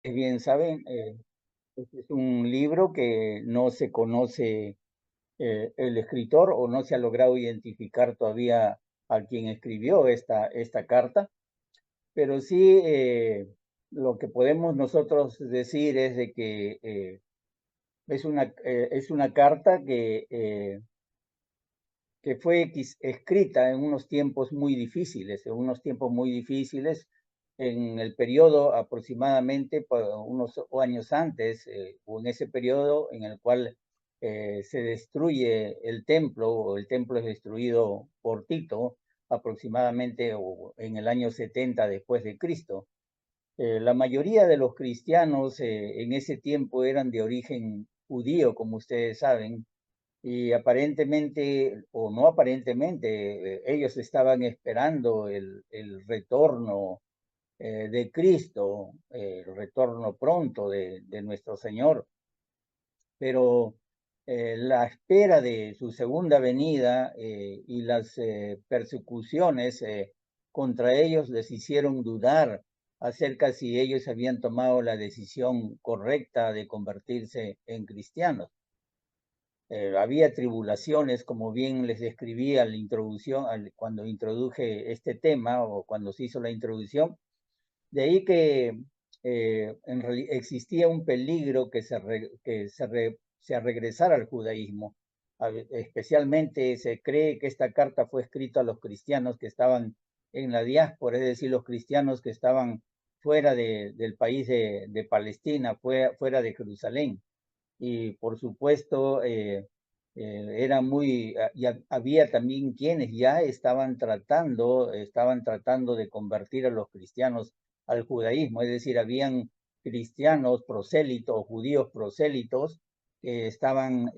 Bien saben, este es un libro que no se conoce el escritor o no se ha logrado identificar todavía a quien escribió esta carta, pero sí lo que podemos nosotros decir es de que es una carta que fue escrita en unos tiempos muy difíciles, en el periodo aproximadamente unos años antes, o en ese periodo en el cual se destruye el templo, o el templo es destruido por Tito, aproximadamente o en el año 70 después de Cristo. La mayoría de los cristianos en ese tiempo eran de origen judío, como ustedes saben, y aparentemente, o no aparentemente, ellos estaban esperando el retorno de Cristo, el retorno pronto de nuestro Señor. Pero la espera de su segunda venida y las persecuciones contra ellos les hicieron dudar acerca si ellos habían tomado la decisión correcta de convertirse en cristianos. Había tribulaciones, como bien les describí a la introducción, cuando introduje este tema o cuando se hizo la introducción. De ahí que existía un peligro que se regresara al judaísmo. Especialmente se cree que esta carta fue escrita a los cristianos que estaban en la diáspora, es decir, los cristianos que estaban fuera del país de Palestina, fuera de Jerusalén. Y por supuesto era había también quienes ya estaban tratando de convertir a los cristianos al judaísmo, es decir, habían cristianos prosélitos, judíos prosélitos, que estaban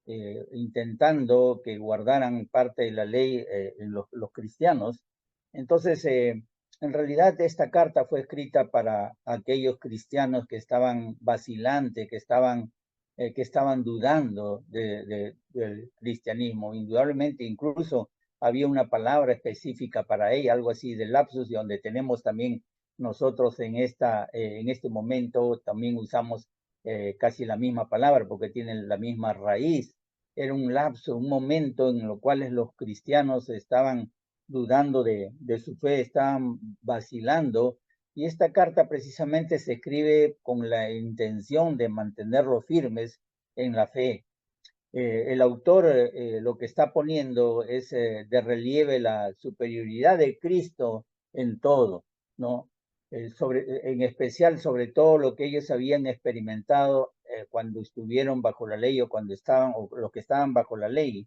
intentando que guardaran parte de la ley en los cristianos. Entonces, en realidad, esta carta fue escrita para aquellos cristianos que estaban vacilantes, que estaban dudando del cristianismo. Indudablemente, incluso había una palabra específica para ella, algo así de lapsus, y donde tenemos también nosotros en este momento, también usamos casi la misma palabra porque tienen la misma raíz. Era un lapso, un momento en lo cual los cristianos estaban dudando de su fe, estaban vacilando, y esta carta precisamente se escribe con la intención de mantenerlos firmes en la fe. El autor lo que está poniendo es de relieve la superioridad de Cristo en todo, ¿no? En especial sobre todo lo que ellos habían experimentado cuando estuvieron bajo la ley, o cuando estaban, o los que estaban bajo la ley.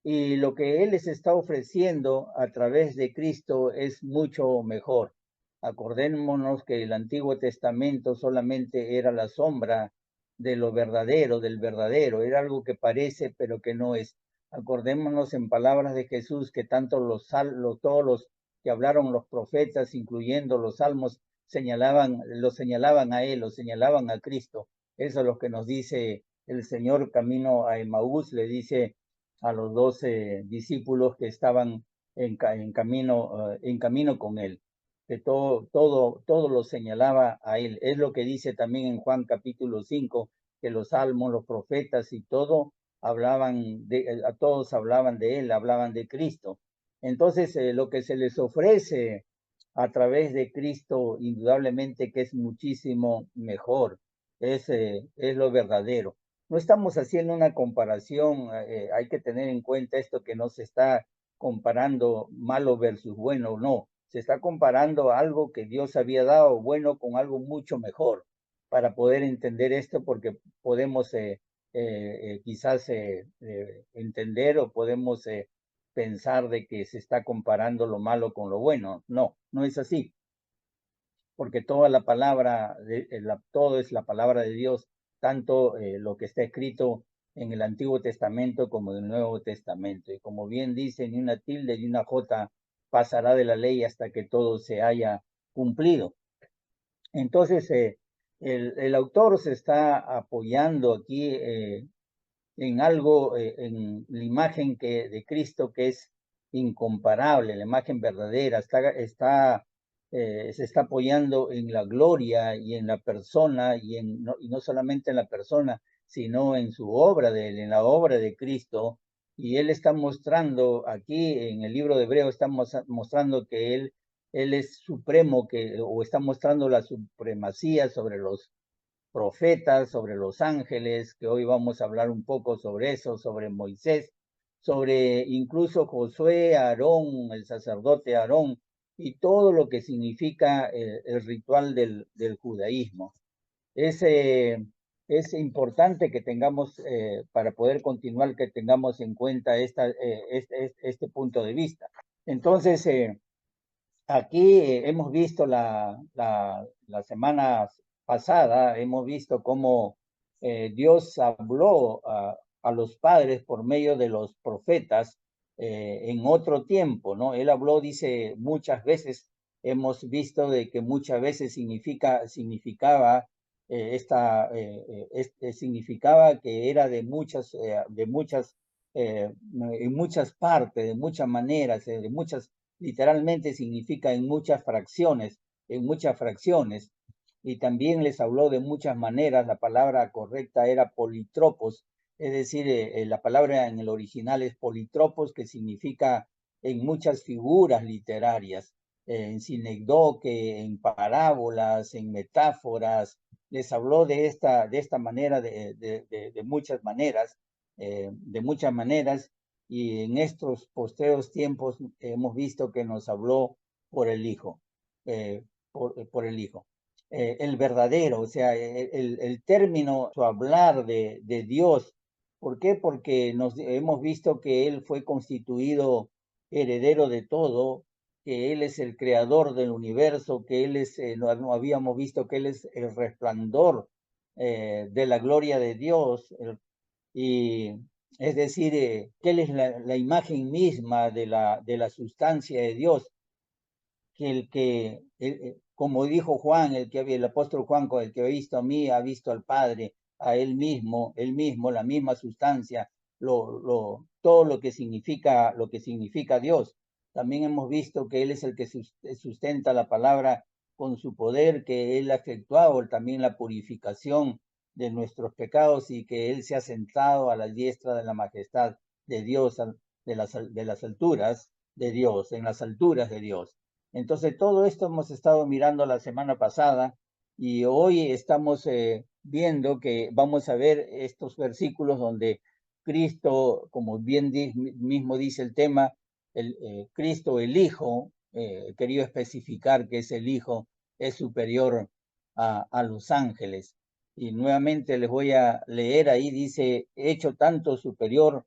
Y lo que Él les está ofreciendo a través de Cristo es mucho mejor. Acordémonos que el Antiguo Testamento solamente era la sombra de lo verdadero, del verdadero. Era algo que parece, pero que no es. Acordémonos en palabras de Jesús que tanto todos los que hablaron los profetas, incluyendo los salmos, lo señalaban a Él, lo señalaban a Cristo. Eso es lo que nos dice el Señor camino a Emaús, le dice a los 12 discípulos que estaban en camino con él, que todo lo señalaba a él. Es lo que dice también en Juan capítulo 5, que los salmos, los profetas y todo a todos hablaban de él, hablaban de Cristo. Entonces, lo que se les ofrece a través de Cristo, indudablemente que es muchísimo mejor, es lo verdadero. No estamos haciendo una comparación, hay que tener en cuenta esto, que no se está comparando malo versus bueno, no, se está comparando algo que Dios había dado bueno con algo mucho mejor, para poder entender esto, porque podemos quizás entender, o podemos pensar de que se está comparando lo malo con lo bueno. No, no es así, porque toda la palabra, todo es la palabra de Dios, tanto lo que está escrito en el Antiguo Testamento como en el Nuevo Testamento. Y como bien dice, ni una tilde ni una jota pasará de la ley hasta que todo se haya cumplido. Entonces, el autor se está apoyando aquí en algo, en la imagen de Cristo, que es incomparable, la imagen verdadera. Está se está apoyando en la gloria y en la persona, y no solamente en la persona, sino en su obra, en la obra de Cristo. Y él está mostrando aquí en el libro de Hebreo, está mostrando que él es supremo, o está mostrando la supremacía sobre los profetas, sobre los ángeles, que hoy vamos a hablar un poco sobre eso, sobre Moisés, sobre incluso Josué, Aarón, el sacerdote Aarón, y todo lo que significa el ritual del judaísmo. Es importante que tengamos, para poder continuar, que tengamos en cuenta este punto de vista. Entonces, aquí hemos visto la semana pasada, hemos visto cómo Dios habló a los padres por medio de los profetas en otro tiempo, ¿no? Él habló, dice, muchas veces, hemos visto de que muchas veces significaba significaba que era en muchas partes, de muchas maneras, de muchas literalmente significa en muchas fracciones, y también les habló de muchas maneras. La palabra correcta era politropos, es decir, la palabra en el original es politropos, que significa en muchas figuras literarias, en sinecdoque, en parábolas, en metáforas. Les habló de esta manera, de muchas maneras, y en estos posteros tiempos hemos visto que nos habló por el Hijo, por el Hijo. El verdadero, o sea, el término hablar de Dios. ¿Por qué? Porque hemos visto que Él fue constituido heredero de todo, que Él es el creador del universo, que Él es, no habíamos visto que Él es el resplandor de la gloria de Dios, y es decir, que Él es la imagen misma de la sustancia de Dios, como dijo Juan, el apóstol Juan, con el que ha visto a mí, ha visto al Padre, a él mismo, la misma sustancia, todo lo que significa Dios. También hemos visto que Él es el que sustenta la palabra con su poder, que Él ha efectuado también la purificación de nuestros pecados, y que Él se ha sentado a la diestra de la majestad de Dios, de las alturas de Dios, en las alturas de Dios. Entonces, todo esto hemos estado mirando la semana pasada, y hoy estamos viendo que vamos a ver estos versículos donde Cristo, como bien mismo dice el tema, Cristo, el Hijo, querido especificar que es el Hijo, es superior a los ángeles. Y nuevamente les voy a leer ahí, dice, hecho tanto superior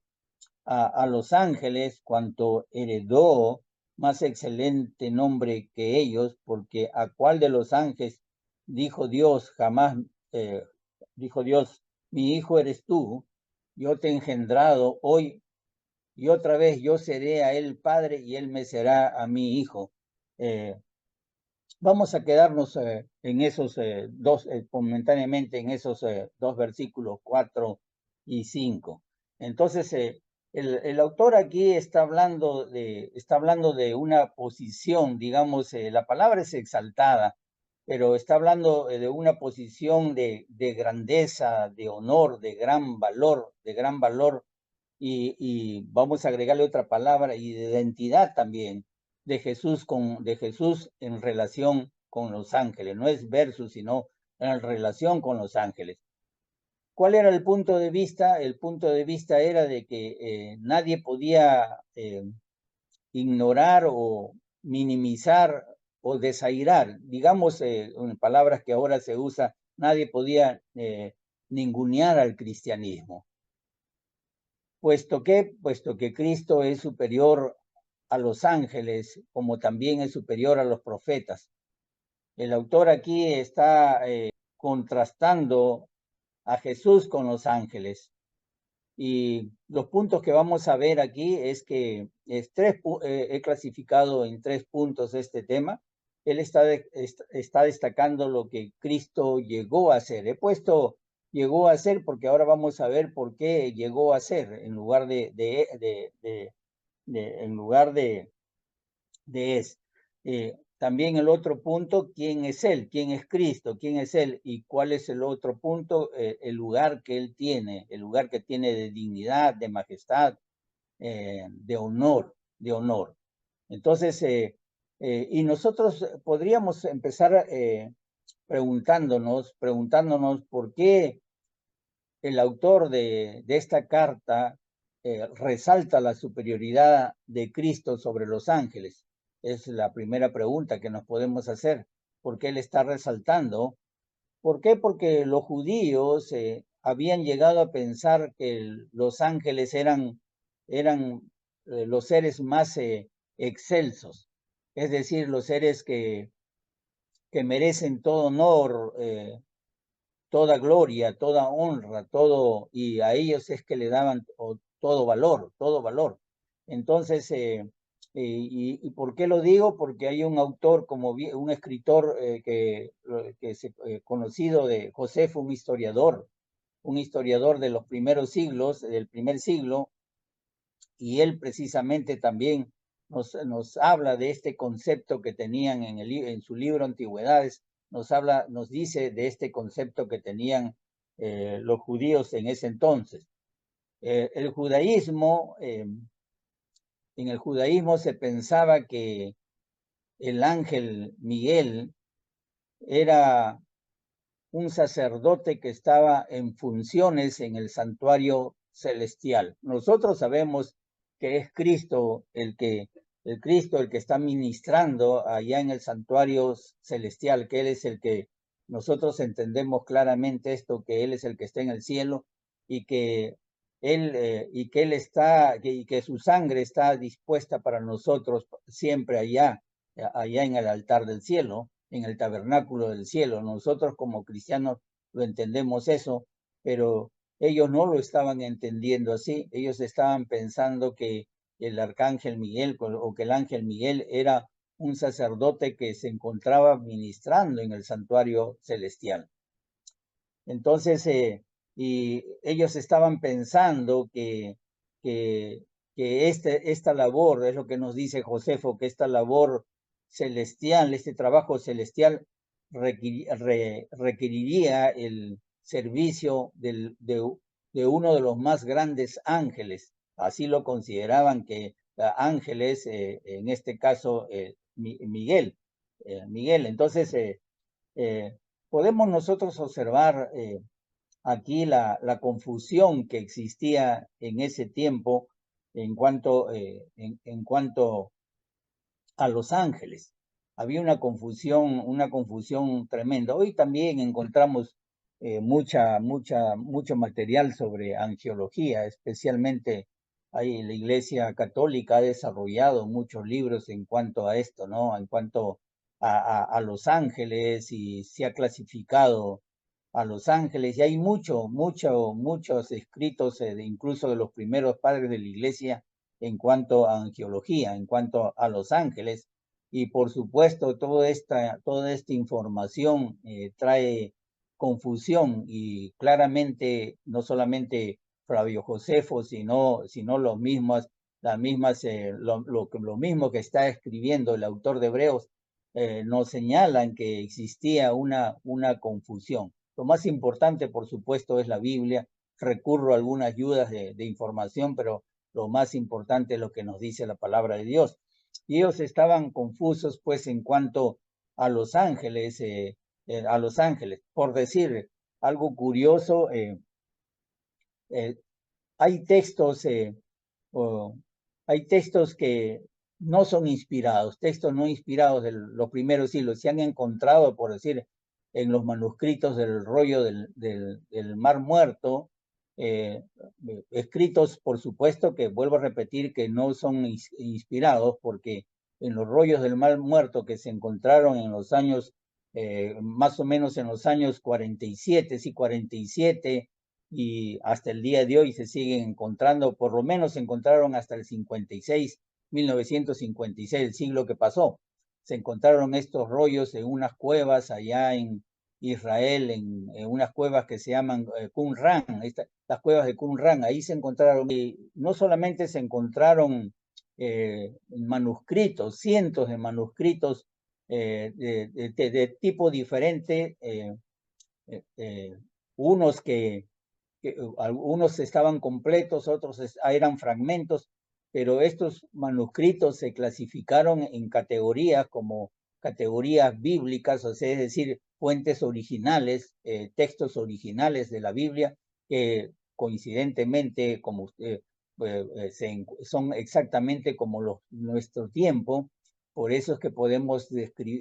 a los ángeles cuanto heredó más excelente nombre que ellos, porque a cuál de los ángeles dijo Dios jamás, dijo Dios, mi hijo eres tú, yo te he engendrado hoy, y otra vez yo seré a él padre y él me será a mi hijo. Vamos a quedarnos en esos momentáneamente en esos dos versículos 4 y 5. Entonces, el autor aquí está hablando de una posición, digamos, la palabra es exaltada, pero está hablando de una posición de grandeza, de honor, de gran valor, y vamos a agregarle otra palabra, y de identidad también, de Jesús en relación con los ángeles. No es versus, sino en relación con los ángeles. ¿Cuál era el punto de vista? El punto de vista era de que nadie podía ignorar o minimizar o desairar, digamos, en palabras que ahora se usa, nadie podía ningunear al cristianismo, puesto que Cristo es superior a los ángeles, como también es superior a los profetas. El autor aquí está contrastando a Jesús con los ángeles. Y los puntos que vamos a ver aquí es que he clasificado en 3 puntos este tema. Él está destacando lo que Cristo llegó a hacer. He puesto llegó a hacer porque ahora vamos a ver por qué llegó a ser en lugar en lugar de es. también el otro punto, ¿quién es Él? ¿Quién es Cristo? ¿Quién es Él? ¿Y cuál es el otro punto? El lugar que Él tiene, el lugar que tiene de dignidad, de majestad, de honor, de honor. Entonces, y nosotros podríamos empezar preguntándonos por qué el autor de esta carta resalta la superioridad de Cristo sobre los ángeles. Es la primera pregunta que nos podemos hacer. ¿Por qué él está resaltando? ¿Por qué? Porque los judíos habían llegado a pensar que los ángeles eran los seres más excelsos, es decir, los seres que merecen todo honor, toda gloria, toda honra, todo, y a ellos es que le daban todo valor, todo valor. Entonces, ¿y por qué lo digo? Porque hay un autor, como un escritor que es conocido de Josefo, un historiador de los primeros siglos, del primer siglo, y él precisamente también nos habla de este concepto que tenían en su libro Antigüedades, nos dice de este concepto que tenían los judíos en ese entonces. El judaísmo, en el judaísmo se pensaba que el ángel Miguel era un sacerdote que estaba en funciones en el santuario celestial. Nosotros sabemos que es Cristo el que está ministrando allá en el santuario celestial, que Él es el que nosotros entendemos claramente esto, que Él es el que está en el cielo y que Él está, y que su sangre está dispuesta para nosotros siempre allá en el altar del cielo, en el tabernáculo del cielo. Nosotros como cristianos lo entendemos eso, pero ellos no lo estaban entendiendo así. Ellos estaban pensando que el arcángel Miguel o que el ángel Miguel era un sacerdote que se encontraba ministrando en el santuario celestial. Entonces, y ellos estaban pensando que esta labor, es lo que nos dice Josefo, que esta labor celestial, este trabajo celestial requeriría el servicio de uno de los más grandes ángeles. Así lo consideraban que ángeles, en este caso Miguel. Miguel. Entonces, eh, podemos nosotros observar aquí la confusión que existía en ese tiempo en cuanto a los ángeles. Había una confusión tremenda. Hoy también encontramos mucho material sobre angiología, especialmente ahí la Iglesia Católica ha desarrollado muchos libros en cuanto a esto, ¿no? En cuanto a los ángeles y se ha clasificado a los ángeles y hay muchos escritos incluso de los primeros padres de la Iglesia en cuanto a angiología, en cuanto a los ángeles. Y por supuesto, toda esta información trae confusión y claramente no solamente Flavio Josefo, sino las mismas, lo mismo que está escribiendo el autor de Hebreos, nos señalan que existía una confusión. Lo más importante, por supuesto, es la Biblia. Recurro a algunas ayudas de información, pero lo más importante es lo que nos dice la palabra de Dios. Y ellos estaban confusos, pues, en cuanto a los ángeles, Por decir algo curioso, eh, hay textos, hay textos que no son inspirados, textos no inspirados de los primeros siglos, se han encontrado, por decir, en los manuscritos del rollo del Mar Muerto, eh, escritos, por supuesto, que vuelvo a repetir que no son inspirados, porque en los rollos del Mar Muerto que se encontraron en los años, más o menos en los años 47, sí, 47, y hasta el día de hoy se siguen encontrando, por lo menos se encontraron hasta el 56, 1956, el siglo que pasó. Se encontraron estos rollos en unas cuevas allá en Israel, en unas cuevas que se llaman Qumran, las cuevas de Qumran, ahí se encontraron, y no solamente se encontraron manuscritos, cientos de manuscritos de tipo diferente, unos que algunos estaban completos, otros eran fragmentos, pero estos manuscritos se clasificaron en categorías como categorías bíblicas, o sea, es decir, fuentes originales, textos originales de la Biblia, que coincidentemente, como son exactamente como nuestro tiempo. Por eso es que podemos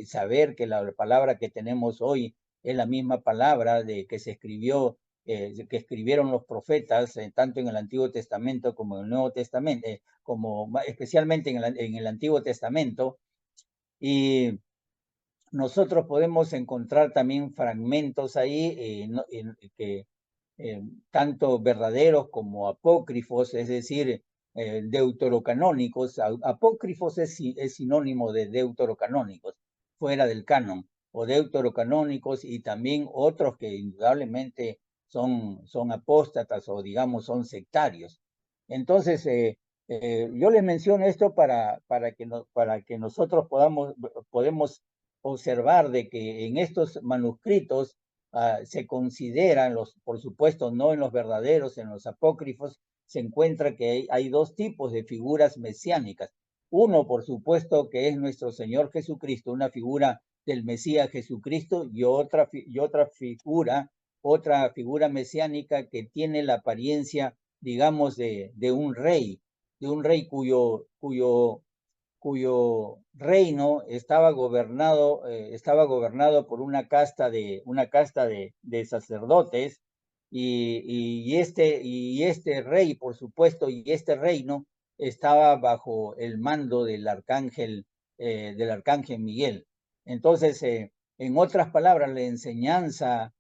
saber que la palabra que tenemos hoy es la misma palabra de que se escribió, que escribieron los profetas, tanto en el Antiguo Testamento como en el Nuevo Testamento, especialmente en el Antiguo Testamento. Y nosotros podemos encontrar también fragmentos ahí que tanto verdaderos como apócrifos, es decir, deuterocanónicos. Apócrifos es sinónimo de deuterocanónicos, fuera del canon, o deuterocanónicos, y también otros que indudablemente son apóstatas o digamos son sectarios. Entonces, yo les menciono esto para que nosotros podemos observar de que en estos manuscritos se consideran, por supuesto, no en los verdaderos, en los apócrifos, se encuentra que hay dos tipos de figuras mesiánicas. Uno, por supuesto, que es nuestro Señor Jesucristo, una figura del Mesías Jesucristo, y otra figura mesiánica que tiene la apariencia, digamos, de un rey cuyo reino estaba gobernado por una casta de sacerdotes, y este rey, por supuesto, y este reino estaba bajo el mando del arcángel Miguel. Entonces, en otras palabras, la enseñanza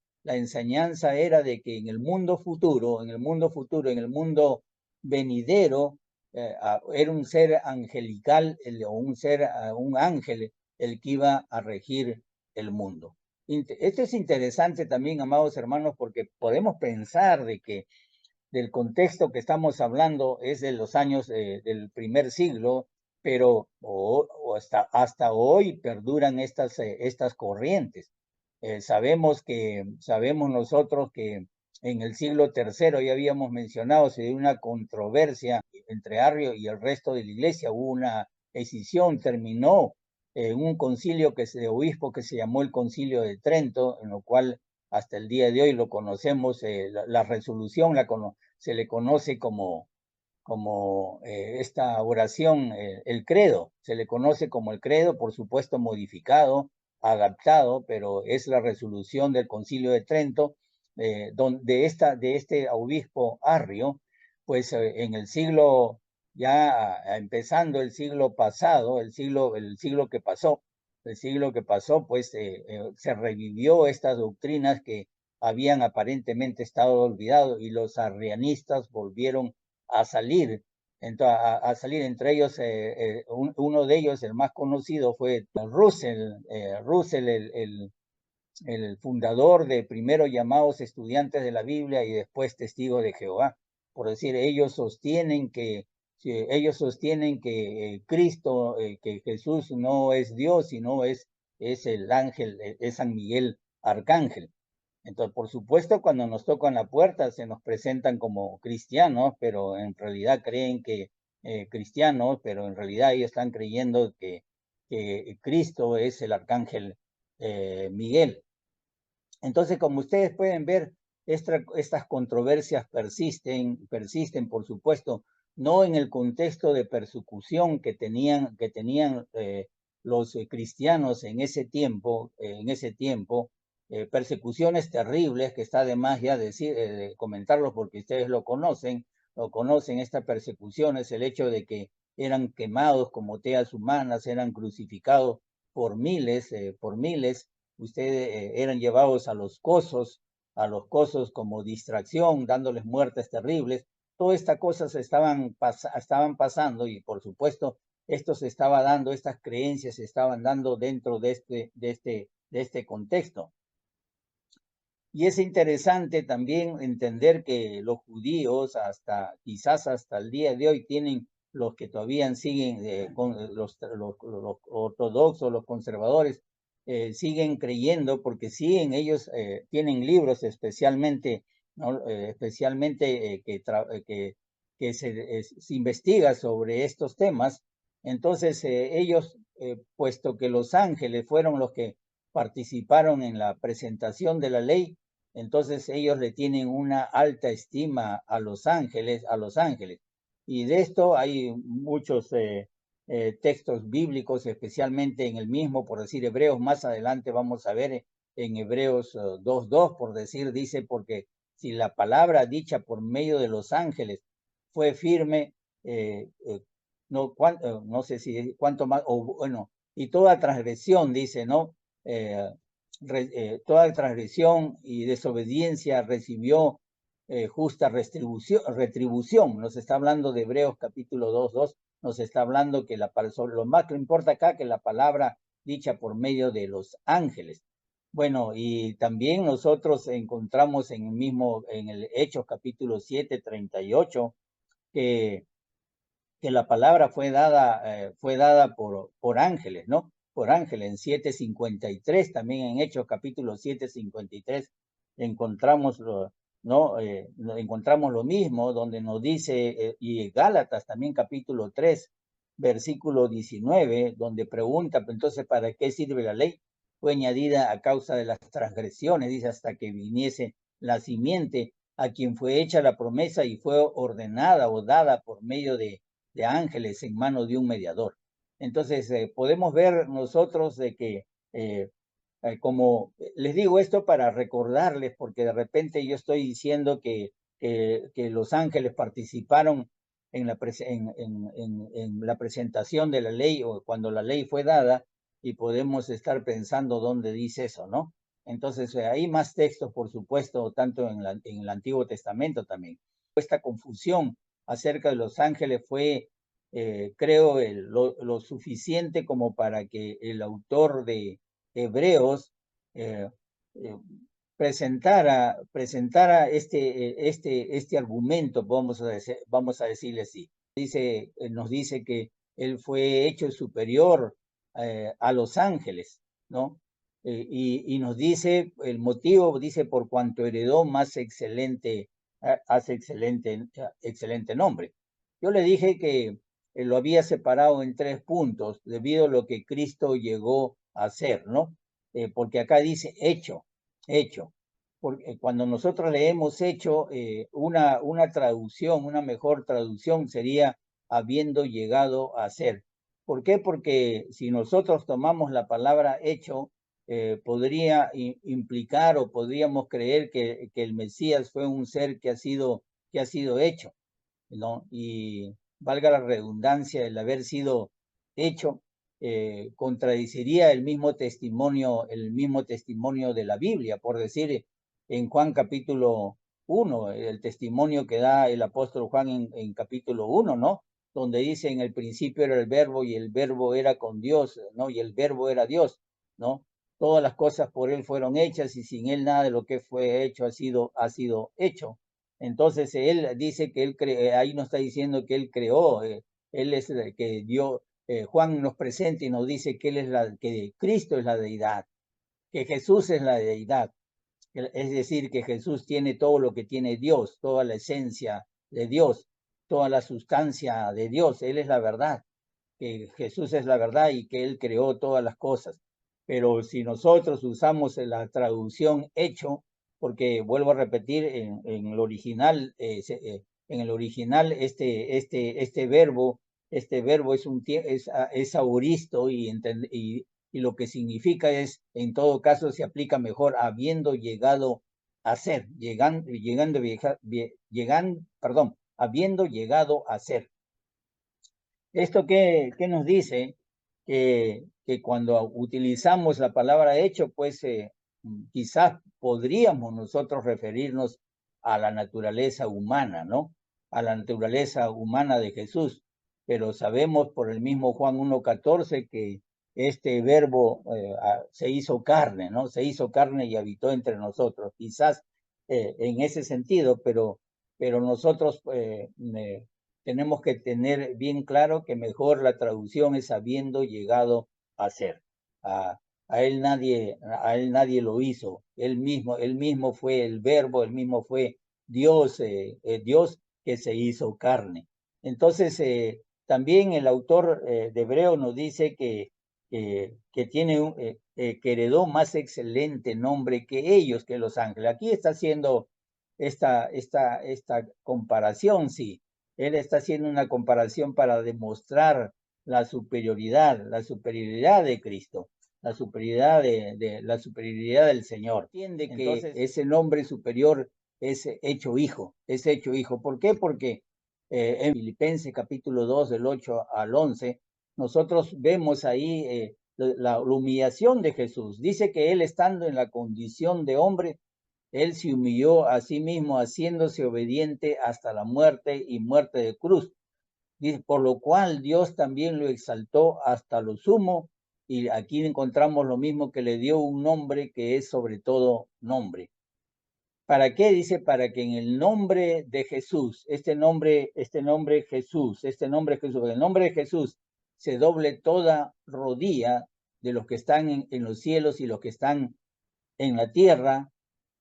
era de que en el mundo futuro, en el mundo venidero, era un ser angelical, o un ángel, el que iba a regir el mundo. Esto es interesante también, amados hermanos, porque podemos pensar de que del contexto que estamos hablando es de los años del primer siglo, pero hasta hoy perduran estas corrientes. Sabemos nosotros que en el siglo III, ya habíamos mencionado, se dio una controversia entre Arrio y el resto de la iglesia, hubo una escisión, terminó en un concilio de obispo que se llamó el Concilio de Trento, en lo cual hasta el día de hoy lo conocemos, la resolución se le conoce como esta oración, el credo, se le conoce como el credo, por supuesto modificado, adaptado, pero es la resolución del Concilio de Trento, de este obispo Arrio, pues en el siglo, ya empezando el siglo pasado, el siglo que pasó, pues se revivió estas doctrinas que habían aparentemente estado olvidadas, y los arrianistas volvieron a salir. A salir entre ellos, uno de ellos, el más conocido, fue Russell, el fundador de primero llamados estudiantes de la Biblia y después testigos de Jehová. Por decir, ellos sostienen que Cristo, que Jesús no es Dios, sino es el ángel, es San Miguel Arcángel. Entonces, por supuesto, cuando nos tocan la puerta se nos presentan como cristianos, pero en realidad creen que cristianos, pero en realidad ellos están creyendo que Cristo es el arcángel Miguel. Entonces, como ustedes pueden ver, estas controversias persisten, por supuesto, no en el contexto de persecución que tenían los cristianos en ese tiempo, persecuciones terribles, que está de más ya comentarlo porque ustedes lo conocen, estas persecuciones, el hecho de que eran quemados como teas humanas, eran crucificados por miles, ustedes eran llevados a los cosos como distracción, dándoles muertes terribles. Todas estas cosas estaban pasando, y por supuesto estas creencias se estaban dando dentro de este contexto. Y es interesante también entender que los judíos quizás hasta el día de hoy tienen los que todavía siguen, con los ortodoxos, los conservadores, siguen creyendo, porque siguen ellos, tienen libros especialmente, ¿no? Especialmente que se investiga sobre estos temas. Entonces ellos, puesto que los ángeles fueron los que participaron en la presentación de la ley, entonces ellos le tienen una alta estima a los ángeles, Y de esto hay muchos textos bíblicos, especialmente en el mismo, por decir, Hebreos. Más adelante vamos a ver en Hebreos 2:2, por decir, dice, porque si la palabra dicha por medio de los ángeles fue firme, no sé si cuánto más, o bueno, y toda transgresión, dice, ¿no? Toda transgresión y desobediencia recibió justa retribución. Nos está hablando de Hebreos capítulo 2:2, nos está hablando que lo más que importa acá, que la palabra dicha por medio de los ángeles. Bueno, y también nosotros encontramos en el Hechos capítulo 7:38, que la palabra fue dada por ángeles, ¿no? Por ángeles, en 7:53, también en Hechos capítulo 7:53, encontramos ¿no? Encontramos lo mismo, donde nos dice, y Gálatas también capítulo 3, versículo 19, donde pregunta, entonces, ¿para qué sirve la ley? Fue añadida a causa de las transgresiones, dice, hasta que viniese la simiente, a quien fue hecha la promesa y fue ordenada o dada por medio de ángeles en manos de un mediador. Entonces, podemos ver nosotros de que, como les digo esto para recordarles, porque de repente yo estoy diciendo que los ángeles participaron en la presentación de la ley o cuando la ley fue dada, y podemos estar pensando dónde dice eso, ¿no? Entonces, hay más textos, por supuesto, tanto en el Antiguo Testamento también. Esta confusión acerca de los ángeles fue, creo, lo suficiente como para que el autor de Hebreos eh, eh, presentara este argumento, vamos a decirle así. Nos dice que él fue hecho superior a los ángeles, ¿no? Y nos dice el motivo, dice, por cuanto heredó más hace excelente nombre. Yo le dije que lo había separado en 3 puntos debido a lo que Cristo llegó a hacer, ¿no? Porque acá dice hecho. Porque cuando nosotros leemos hecho, una traducción, una mejor traducción sería habiendo llegado a ser. ¿Por qué? Porque si nosotros tomamos la palabra hecho, podría implicar o podríamos creer que el Mesías fue un ser que ha sido hecho, ¿no? Y valga la redundancia, el haber sido hecho contradeciría el mismo testimonio de la Biblia, por decir, en Juan capítulo 1, el testimonio que da el apóstol Juan en capítulo 1, ¿no? Donde dice, en el principio era el verbo y el verbo era con Dios, ¿no? Y el verbo era Dios, ¿no? Todas las cosas por él fueron hechas y sin él nada de lo que fue hecho ha sido hecho. Entonces él dice que ahí nos está diciendo que él creó, él es el que dio, Juan nos presenta y nos dice que que Cristo es la deidad, que Jesús es la deidad. Es decir, que Jesús tiene todo lo que tiene Dios, toda la esencia de Dios, toda la sustancia de Dios. Él es la verdad, que Jesús es la verdad y que él creó todas las cosas. Pero si nosotros usamos la traducción hecho, porque vuelvo a repetir, en el original, este verbo es auristo y lo que significa es, en todo caso, se aplica mejor habiendo llegado a ser, habiendo llegado a ser. ¿Esto qué nos dice? Que cuando utilizamos la palabra hecho, pues quizás podríamos nosotros referirnos a la naturaleza humana, ¿no? A la naturaleza humana de Jesús. Pero sabemos por el mismo Juan 1:14 que este verbo se hizo carne, ¿no? Se hizo carne y habitó entre nosotros. Quizás en ese sentido, pero nosotros tenemos que tener bien claro que mejor la traducción es habiendo llegado a ser. A él nadie lo hizo. Él mismo fue el verbo, él mismo fue Dios, Dios que se hizo carne. Entonces, también el autor de Hebreo nos dice que tiene que heredó más excelente nombre que ellos, que los ángeles. Aquí está haciendo esta comparación, sí. Él está haciendo una comparación para demostrar la superioridad de Cristo, la superioridad la superioridad del Señor. Entiende que entonces ese nombre superior es hecho hijo, es hecho hijo. ¿Por qué? Porque en Filipenses capítulo 2, del 8 al 11, nosotros vemos ahí la humillación de Jesús. Dice que él, estando en la condición de hombre, él se humilló a sí mismo, haciéndose obediente hasta la muerte y muerte de cruz. Dice, por lo cual Dios también lo exaltó hasta lo sumo, y aquí encontramos lo mismo, que le dio un nombre que es sobre todo nombre. ¿Para qué? Dice, para que en el nombre de Jesús, el nombre de Jesús, el nombre de Jesús se doble toda rodilla de los que están en los cielos y los que están en la tierra,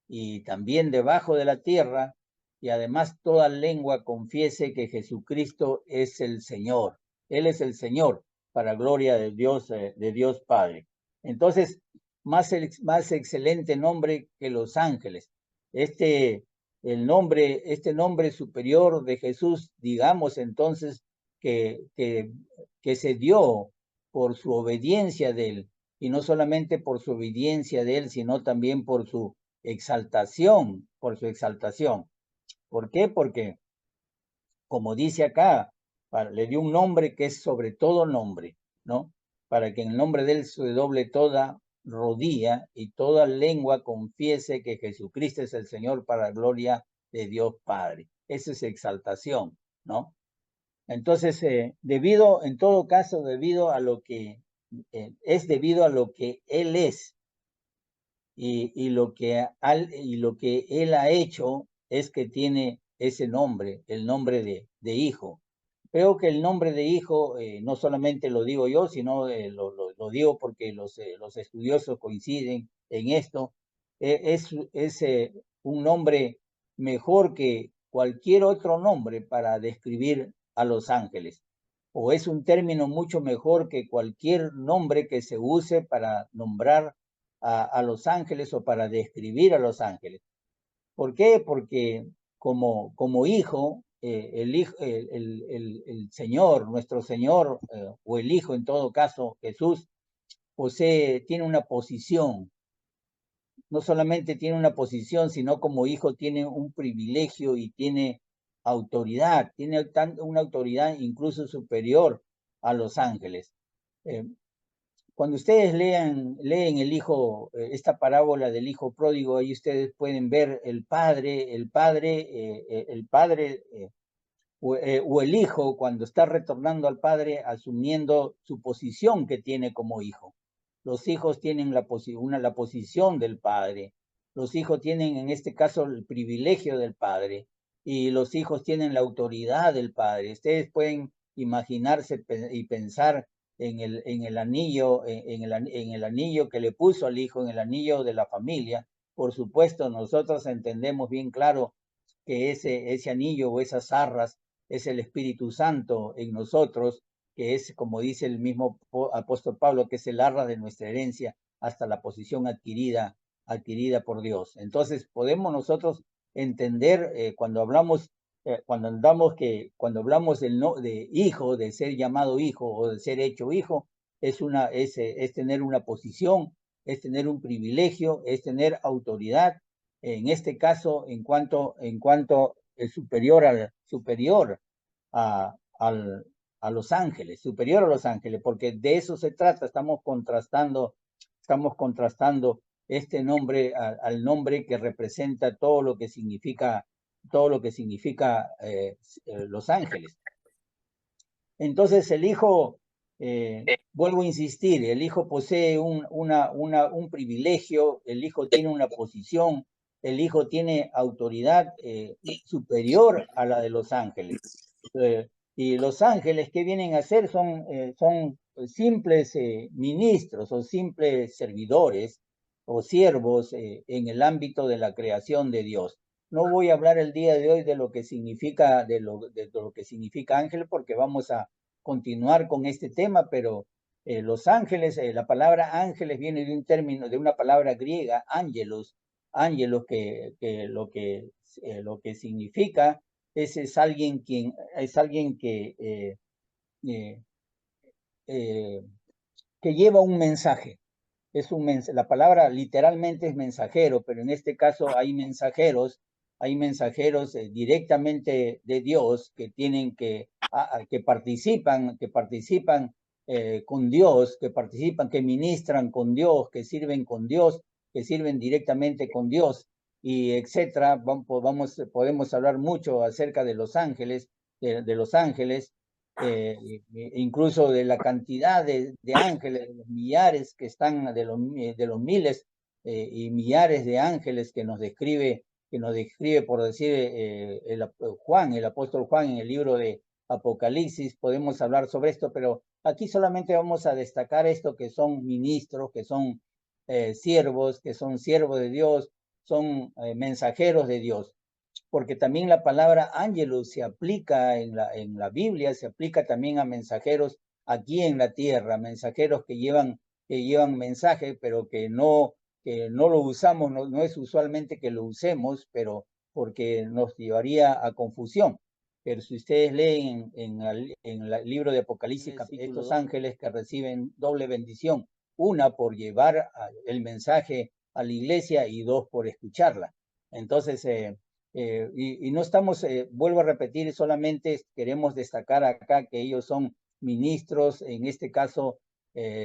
y también debajo de la tierra, y además toda lengua confiese que Jesucristo es el Señor. Él es el Señor, para gloria de Dios Padre. Entonces, más excelente nombre que los ángeles. Este nombre superior de Jesús, digamos entonces, que se dio por su obediencia de él, y no solamente por su obediencia de él, sino también por su exaltación, ¿Por qué? Porque, como dice acá, le dio un nombre que es sobre todo nombre, ¿no? Para que en el nombre de él se doble toda rodilla y toda lengua confiese que Jesucristo es el Señor, para gloria de Dios Padre. Esa es exaltación, ¿no? Entonces, en todo caso, debido a lo que Él es, y lo que Él ha hecho es que tiene ese nombre, el nombre de hijo. Creo que el nombre de hijo, no solamente lo digo yo, sino lo digo porque los estudiosos coinciden en esto, es un nombre mejor que cualquier otro nombre para describir a los ángeles, o es un término mucho mejor que cualquier nombre que se use para nombrar a los ángeles o para describir a los ángeles. ¿Por qué? Porque como hijo, el Señor, nuestro Señor, o el Hijo en todo caso, Jesús, tiene una posición. No solamente tiene una posición, sino como hijo tiene un privilegio y tiene autoridad, tiene una autoridad incluso superior a los ángeles. Cuando ustedes leen el hijo, esta parábola del hijo pródigo, ahí ustedes pueden ver el padre o el hijo, cuando está retornando al padre, asumiendo su posición que tiene como hijo. Los hijos tienen la posición del padre. Los hijos tienen, en este caso, el privilegio del padre. Y los hijos tienen la autoridad del padre. Ustedes pueden imaginarse y pensar en el anillo, en el anillo que le puso al hijo, en el anillo de la familia. Por supuesto, nosotros entendemos bien claro que ese anillo o esas arras es el Espíritu Santo en nosotros, que es, como dice el mismo apóstol Pablo, que es el arra de nuestra herencia hasta la posición adquirida por Dios. Entonces, podemos nosotros entender cuando hablamos de hijo, de ser llamado hijo o de ser hecho hijo, es tener una posición, es tener un privilegio, es tener autoridad, en este caso, en cuanto es superior a los ángeles, porque de eso se trata. Estamos contrastando este nombre al nombre que representa todo lo que significa los ángeles. Entonces el hijo, vuelvo a insistir, el hijo posee un privilegio, el hijo tiene una posición, el hijo tiene autoridad superior a la de los ángeles. Y los ángeles, ¿qué vienen a hacer? Son simples ministros o simples servidores o siervos en el ámbito de la creación de Dios. No voy a hablar el día de hoy de lo que significa, de lo que significa ángel, porque vamos a continuar con este tema, pero los ángeles, la palabra ángeles viene de un término, de una palabra griega, ángelos, ángelos lo que significa es alguien eh, eh, que lleva un mensaje. La palabra literalmente es mensajero, pero en este caso hay mensajeros directamente de Dios que tienen que participan con Dios, que ministran con Dios, que sirven con Dios, que sirven directamente con Dios, y etcétera. Podemos hablar mucho acerca de los ángeles, de los ángeles, incluso de la cantidad de ángeles, de los millares que están, de los miles y millares de ángeles que nos describe por decir, el apóstol Juan en el libro de Apocalipsis. Podemos hablar sobre esto, pero aquí solamente vamos a destacar esto, que son ministros, que son siervos, que son siervos de Dios, son mensajeros de Dios, porque también la palabra ángelus se aplica en la Biblia, se aplica también a mensajeros aquí en la tierra, mensajeros que llevan mensaje, pero que no lo usamos, no es usualmente que lo usemos, pero porque nos llevaría a confusión. Pero si ustedes leen en el libro de Apocalipsis, estos ángeles que reciben doble bendición, una por llevar el mensaje a la iglesia y dos por escucharla. Entonces, y no estamos, vuelvo a repetir, solamente queremos destacar acá que ellos son ministros, en este caso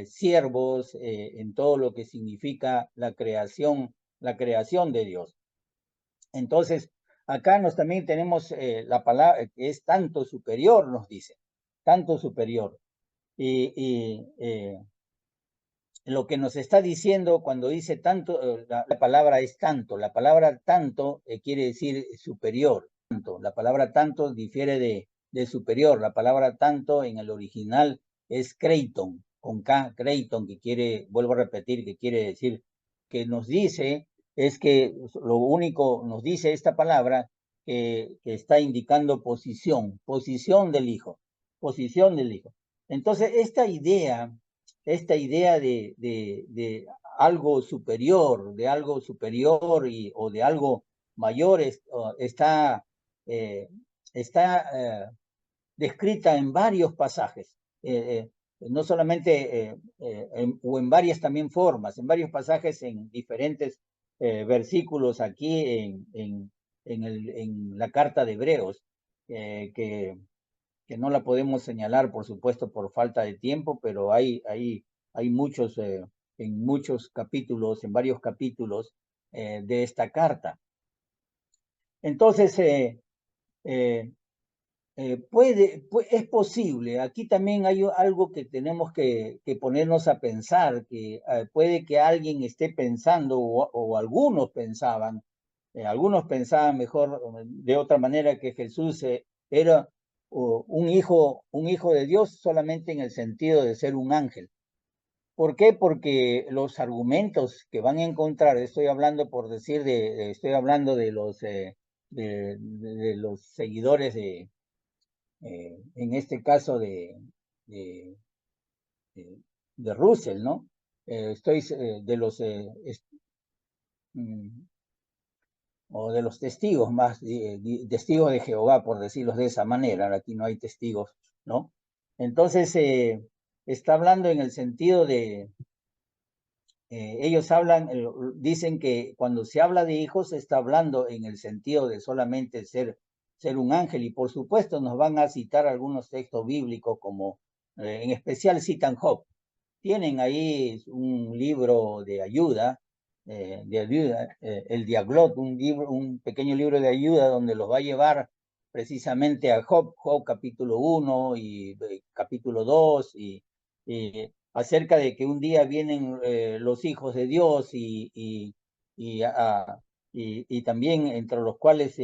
siervos, en todo lo que significa la creación de Dios. Entonces, acá también tenemos la palabra que es tanto superior, nos dice, tanto superior. Y lo que nos está diciendo cuando dice tanto, la palabra es tanto, la palabra tanto quiere decir superior. La palabra tanto difiere de superior. La palabra tanto en el original es creiton, con K, creiton, que quiere, vuelvo a repetir, que quiere decir, que nos dice, es que lo único, nos dice esta palabra que está indicando posición del Hijo, posición del Hijo. Entonces, esta idea de algo superior, o de algo mayor eh, está descrita en varios pasajes, no solamente o en varias también formas, en varios pasajes en diferentes versículos aquí en la carta de Hebreos, que no la podemos señalar, por supuesto, por falta de tiempo, pero hay muchos, en muchos capítulos, en varios capítulos de esta carta. Entonces, eh, es posible, aquí también hay algo que tenemos que ponernos a pensar, que puede que alguien esté pensando, o algunos pensaban mejor de otra manera, que Jesús era un hijo de Dios solamente en el sentido de ser un ángel. ¿Por qué? Porque los argumentos que van a encontrar, estoy hablando por decir estoy hablando de los seguidores en este caso de, de Russell, ¿no? Estoy de los mm, o de los testigos más, testigos de Jehová, por decirlos de esa manera. Aquí no hay testigos, ¿no? Entonces, está hablando en el sentido de, ellos dicen que cuando se habla de hijos, se está hablando en el sentido de solamente ser un ángel, y por supuesto nos van a citar algunos textos bíblicos, como en especial citan Job. Tienen ahí un libro de ayuda, el Diaglot, un pequeño libro de ayuda donde los va a llevar precisamente a Job capítulo 1 y capítulo 2, y acerca de que un día vienen los hijos de Dios y también entre los cuales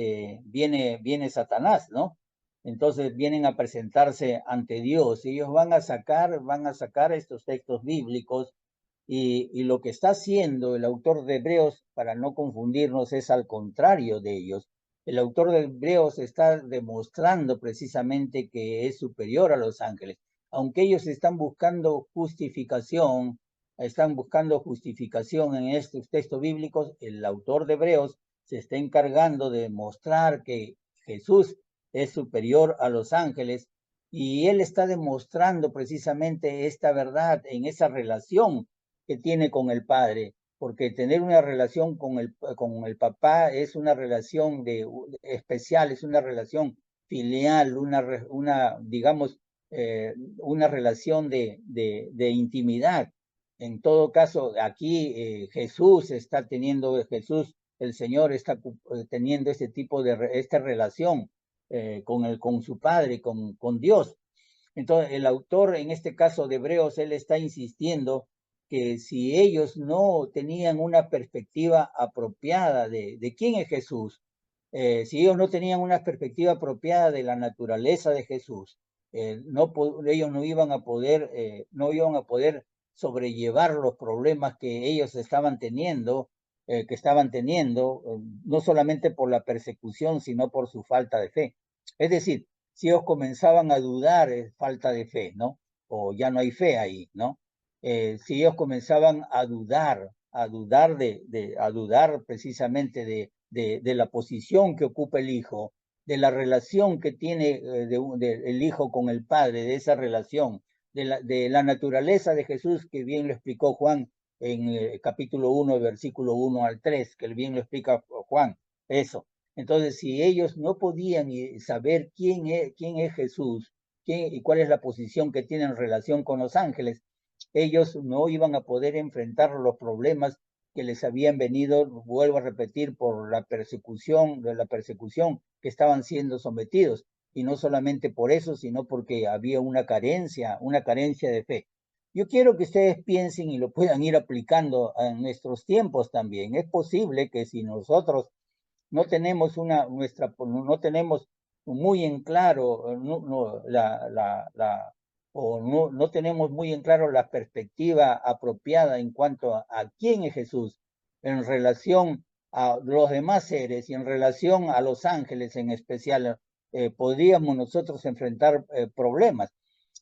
viene Satanás, ¿no? entonces vienen a presentarse ante Dios. Ellos van a sacar estos textos bíblicos y lo que está haciendo el autor de Hebreos, para no confundirnos, es al contrario de ellos. El autor de Hebreos está demostrando precisamente que es superior a los ángeles. Aunque ellos están buscando justificación en estos textos bíblicos, el autor de Hebreos se está encargando de mostrar que Jesús es superior a los ángeles y él está demostrando precisamente esta verdad en esa relación que tiene con el Padre, porque tener una relación con el papá es una relación especial, es una relación filial, digamos, una relación de intimidad. En todo caso, aquí Jesús, el Señor está teniendo este tipo esta relación con su Padre, con Dios. Entonces, el autor, en este caso de Hebreos, él está insistiendo que si ellos no tenían una perspectiva apropiada de quién es Jesús, si ellos no tenían una perspectiva apropiada de la naturaleza de Jesús, ellos no iban a poder sobrellevar los problemas que ellos estaban teniendo, no solamente por la persecución, sino por su falta de fe. Es decir, si ellos comenzaban a dudar, es falta de fe, ¿no? O ya no hay fe ahí, ¿no? Si ellos comenzaban a dudar precisamente de la posición que ocupa el hijo, de la relación que tiene el hijo con el padre, de esa relación, de la naturaleza de Jesús, que bien lo explicó Juan en capítulo 1, versículo 1 al 3, que bien lo explica Juan, eso. Entonces, si ellos no podían saber quién es Jesús, y cuál es la posición que tiene en relación con los ángeles, ellos no iban a poder enfrentar los problemas que les habían venido, vuelvo a repetir, por de la persecución que estaban siendo sometidos. Y no solamente por eso, sino porque había una carencia de fe. Yo quiero que ustedes piensen y lo puedan ir aplicando en nuestros tiempos también. Es posible que si nosotros no tenemos muy en claro, no tenemos muy en claro la perspectiva apropiada en cuanto a quién es Jesús en relación a los demás seres y en relación a los ángeles en especial, podríamos nosotros enfrentar problemas.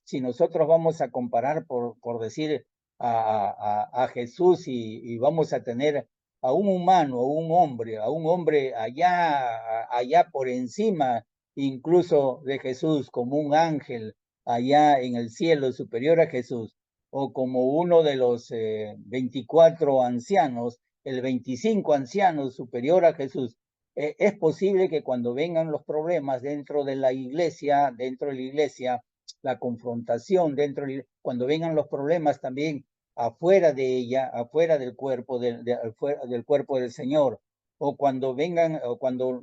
Si nosotros vamos a comparar, por decir, a Jesús y vamos a tener a un humano, a un hombre allá por encima, incluso de Jesús, como un ángel allá en el cielo superior a Jesús, o como uno de los 24 ancianos, el 25 ancianos superior a Jesús. Es posible que cuando vengan los problemas dentro de la iglesia, la confrontación cuando vengan los problemas también afuera de ella, afuera del cuerpo del cuerpo del Señor, o cuando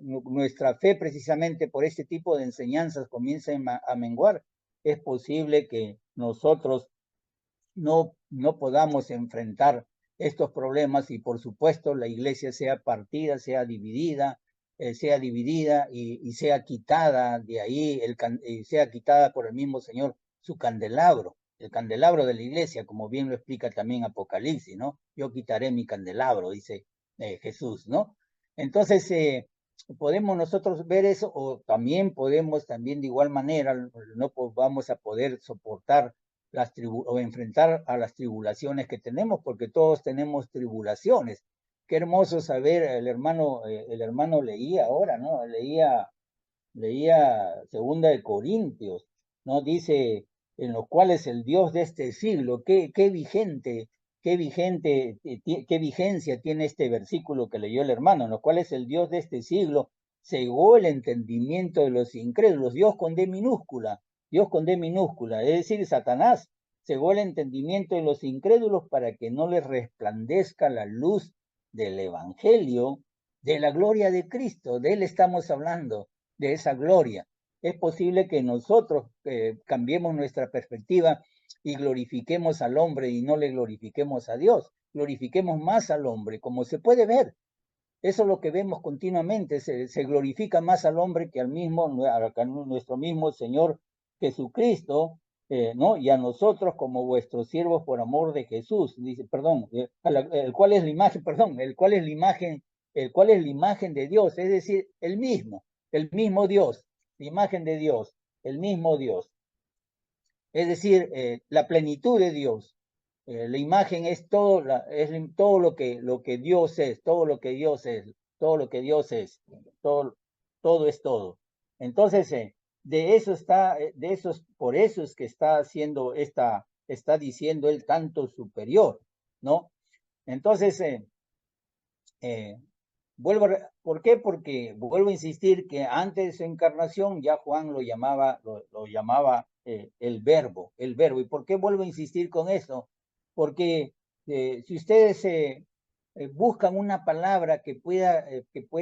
nuestra fe precisamente por este tipo de enseñanzas comience a menguar, es posible que nosotros no podamos enfrentar estos problemas y por supuesto la iglesia sea partida, sea dividida y sea quitada de ahí, sea quitada por el mismo Señor su candelabro, el candelabro de la iglesia, como bien lo explica también Apocalipsis, ¿no? Yo quitaré mi candelabro, dice Jesús, ¿no? Entonces, podemos nosotros ver eso, o también podemos también de igual manera, no vamos a poder soportar o enfrentar a las tribulaciones que tenemos, porque todos tenemos tribulaciones. Qué hermoso saber, el hermano leía ahora, ¿no? Leía Segunda de Corintios, ¿no? Dice, en los cuales el Dios de este siglo, qué vigencia tiene este versículo que leyó el hermano, en los cuales el Dios de este siglo cegó el entendimiento de los incrédulos, Dios con D minúscula, es decir, Satanás cegó el entendimiento de los incrédulos para que no les resplandezca la luz del Evangelio, de la gloria de Cristo, de él estamos hablando, de esa gloria. Es posible que nosotros cambiemos nuestra perspectiva y glorifiquemos al hombre y no le glorifiquemos a Dios. Glorifiquemos más al hombre, como se puede ver. Eso es lo que vemos continuamente, se glorifica más al hombre que al mismo, a nuestro mismo Señor Jesucristo, ¿no? Y a nosotros como vuestros siervos por amor de Jesús, dice, perdón, el cual es la imagen, perdón, el cual es la imagen de Dios, es decir, el mismo Dios, la imagen de Dios, el mismo Dios. Es decir, la plenitud de Dios. La imagen es todo, es todo lo que Dios es, todo lo que Dios es, todo lo que Dios es, todo es todo. Entonces, de eso está, por eso es que está haciendo está diciendo él tanto superior, ¿no? Entonces, eh, ¿por qué? Porque vuelvo a insistir que antes de su encarnación ya Juan lo llamaba el verbo, el verbo. ¿Y por qué vuelvo a insistir con eso? Porque si ustedes buscan una palabra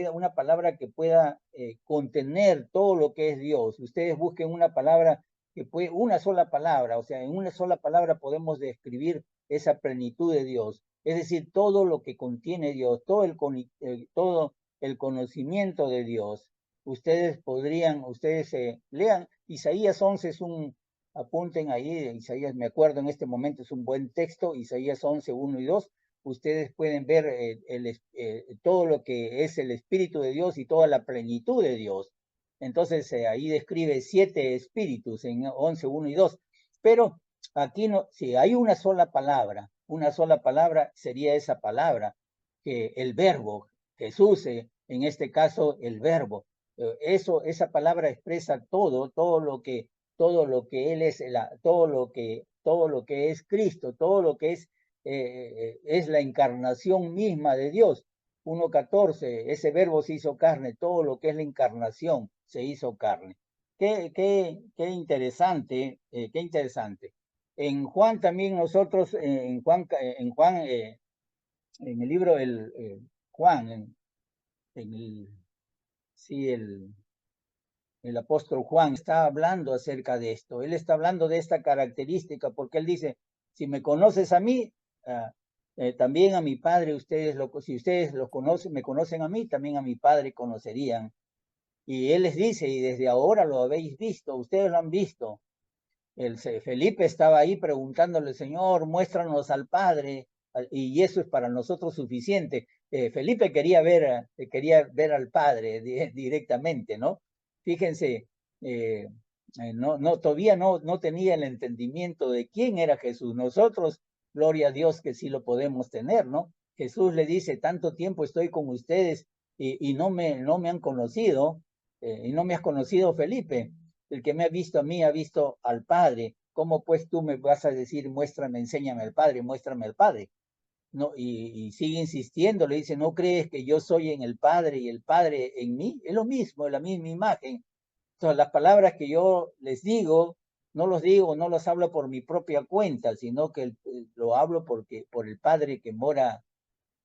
una palabra que pueda contener todo lo que es Dios, ustedes busquen una palabra una sola palabra, o sea, en una sola palabra podemos describir esa plenitud de Dios. Es decir, todo lo que contiene Dios, todo el conocimiento de Dios. Ustedes lean, Isaías 11 apunten ahí, Isaías, me acuerdo en este momento, es un buen texto, Isaías 11, 1 y 2. Ustedes pueden ver todo lo que es el Espíritu de Dios y toda la plenitud de Dios. Entonces, ahí describe 7 espíritus en 11, 1 y 2. Pero aquí no, si hay una sola palabra sería esa palabra, que el verbo, Jesús, en este caso el verbo. Esa palabra expresa todo lo que Él es, todo lo que es Cristo, todo lo que es la encarnación misma de Dios. 1:14, ese verbo se hizo carne, todo lo que es la encarnación se hizo carne. Qué interesante, qué interesante. En Juan también nosotros, en el libro Juan, sí, el apóstol Juan está hablando acerca de esto. Él está hablando de esta característica porque él dice, si me conoces a mí, también a mi Padre, si ustedes lo conocen, me conocen a mí, también a mi Padre conocerían. Y él les dice, y desde ahora lo habéis visto, ustedes lo han visto. Felipe estaba ahí preguntándole, Señor, muéstranos al Padre, y eso es para nosotros suficiente. Felipe quería ver al Padre directamente, ¿no? Fíjense, todavía no tenía el entendimiento de quién era Jesús. Nosotros, gloria a Dios que sí lo podemos tener, ¿no? Jesús le dice, tanto tiempo estoy con ustedes y no me han conocido, y no me has conocido, Felipe. El que me ha visto a mí ha visto al Padre. ¿Cómo pues tú me vas a decir, muéstrame, enséñame al Padre, muéstrame al Padre? No, y sigue insistiendo, le dice, ¿no crees que yo soy en el Padre y el Padre en mí? Es lo mismo, es la misma imagen. Entonces, las palabras que yo les digo, no las hablo por mi propia cuenta, sino que lo hablo por el Padre que mora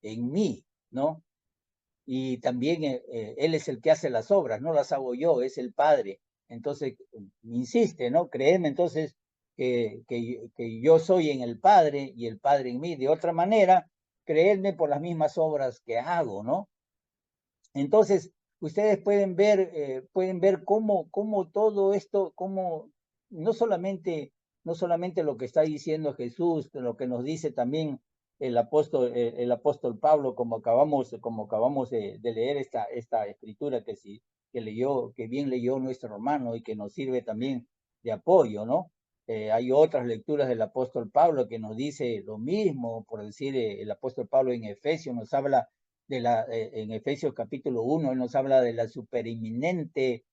en mí, ¿no? Y también Él es el que hace las obras, no las hago yo, es el Padre. Entonces, insiste, ¿no? Créeme entonces que yo soy en el Padre y el Padre en mí. De otra manera, creedme por las mismas obras que hago, ¿no? Entonces, ustedes pueden ver cómo todo esto, cómo no solamente, no solamente lo que está diciendo Jesús, lo que nos dice también el apóstol Pablo, como acabamos de leer esta escritura que bien leyó nuestro hermano y que nos sirve también de apoyo, ¿no? Hay otras lecturas del apóstol Pablo que nos dice lo mismo, por decir, el apóstol Pablo en Efesios nos habla en Efesios capítulo 1, él nos habla de la supereminente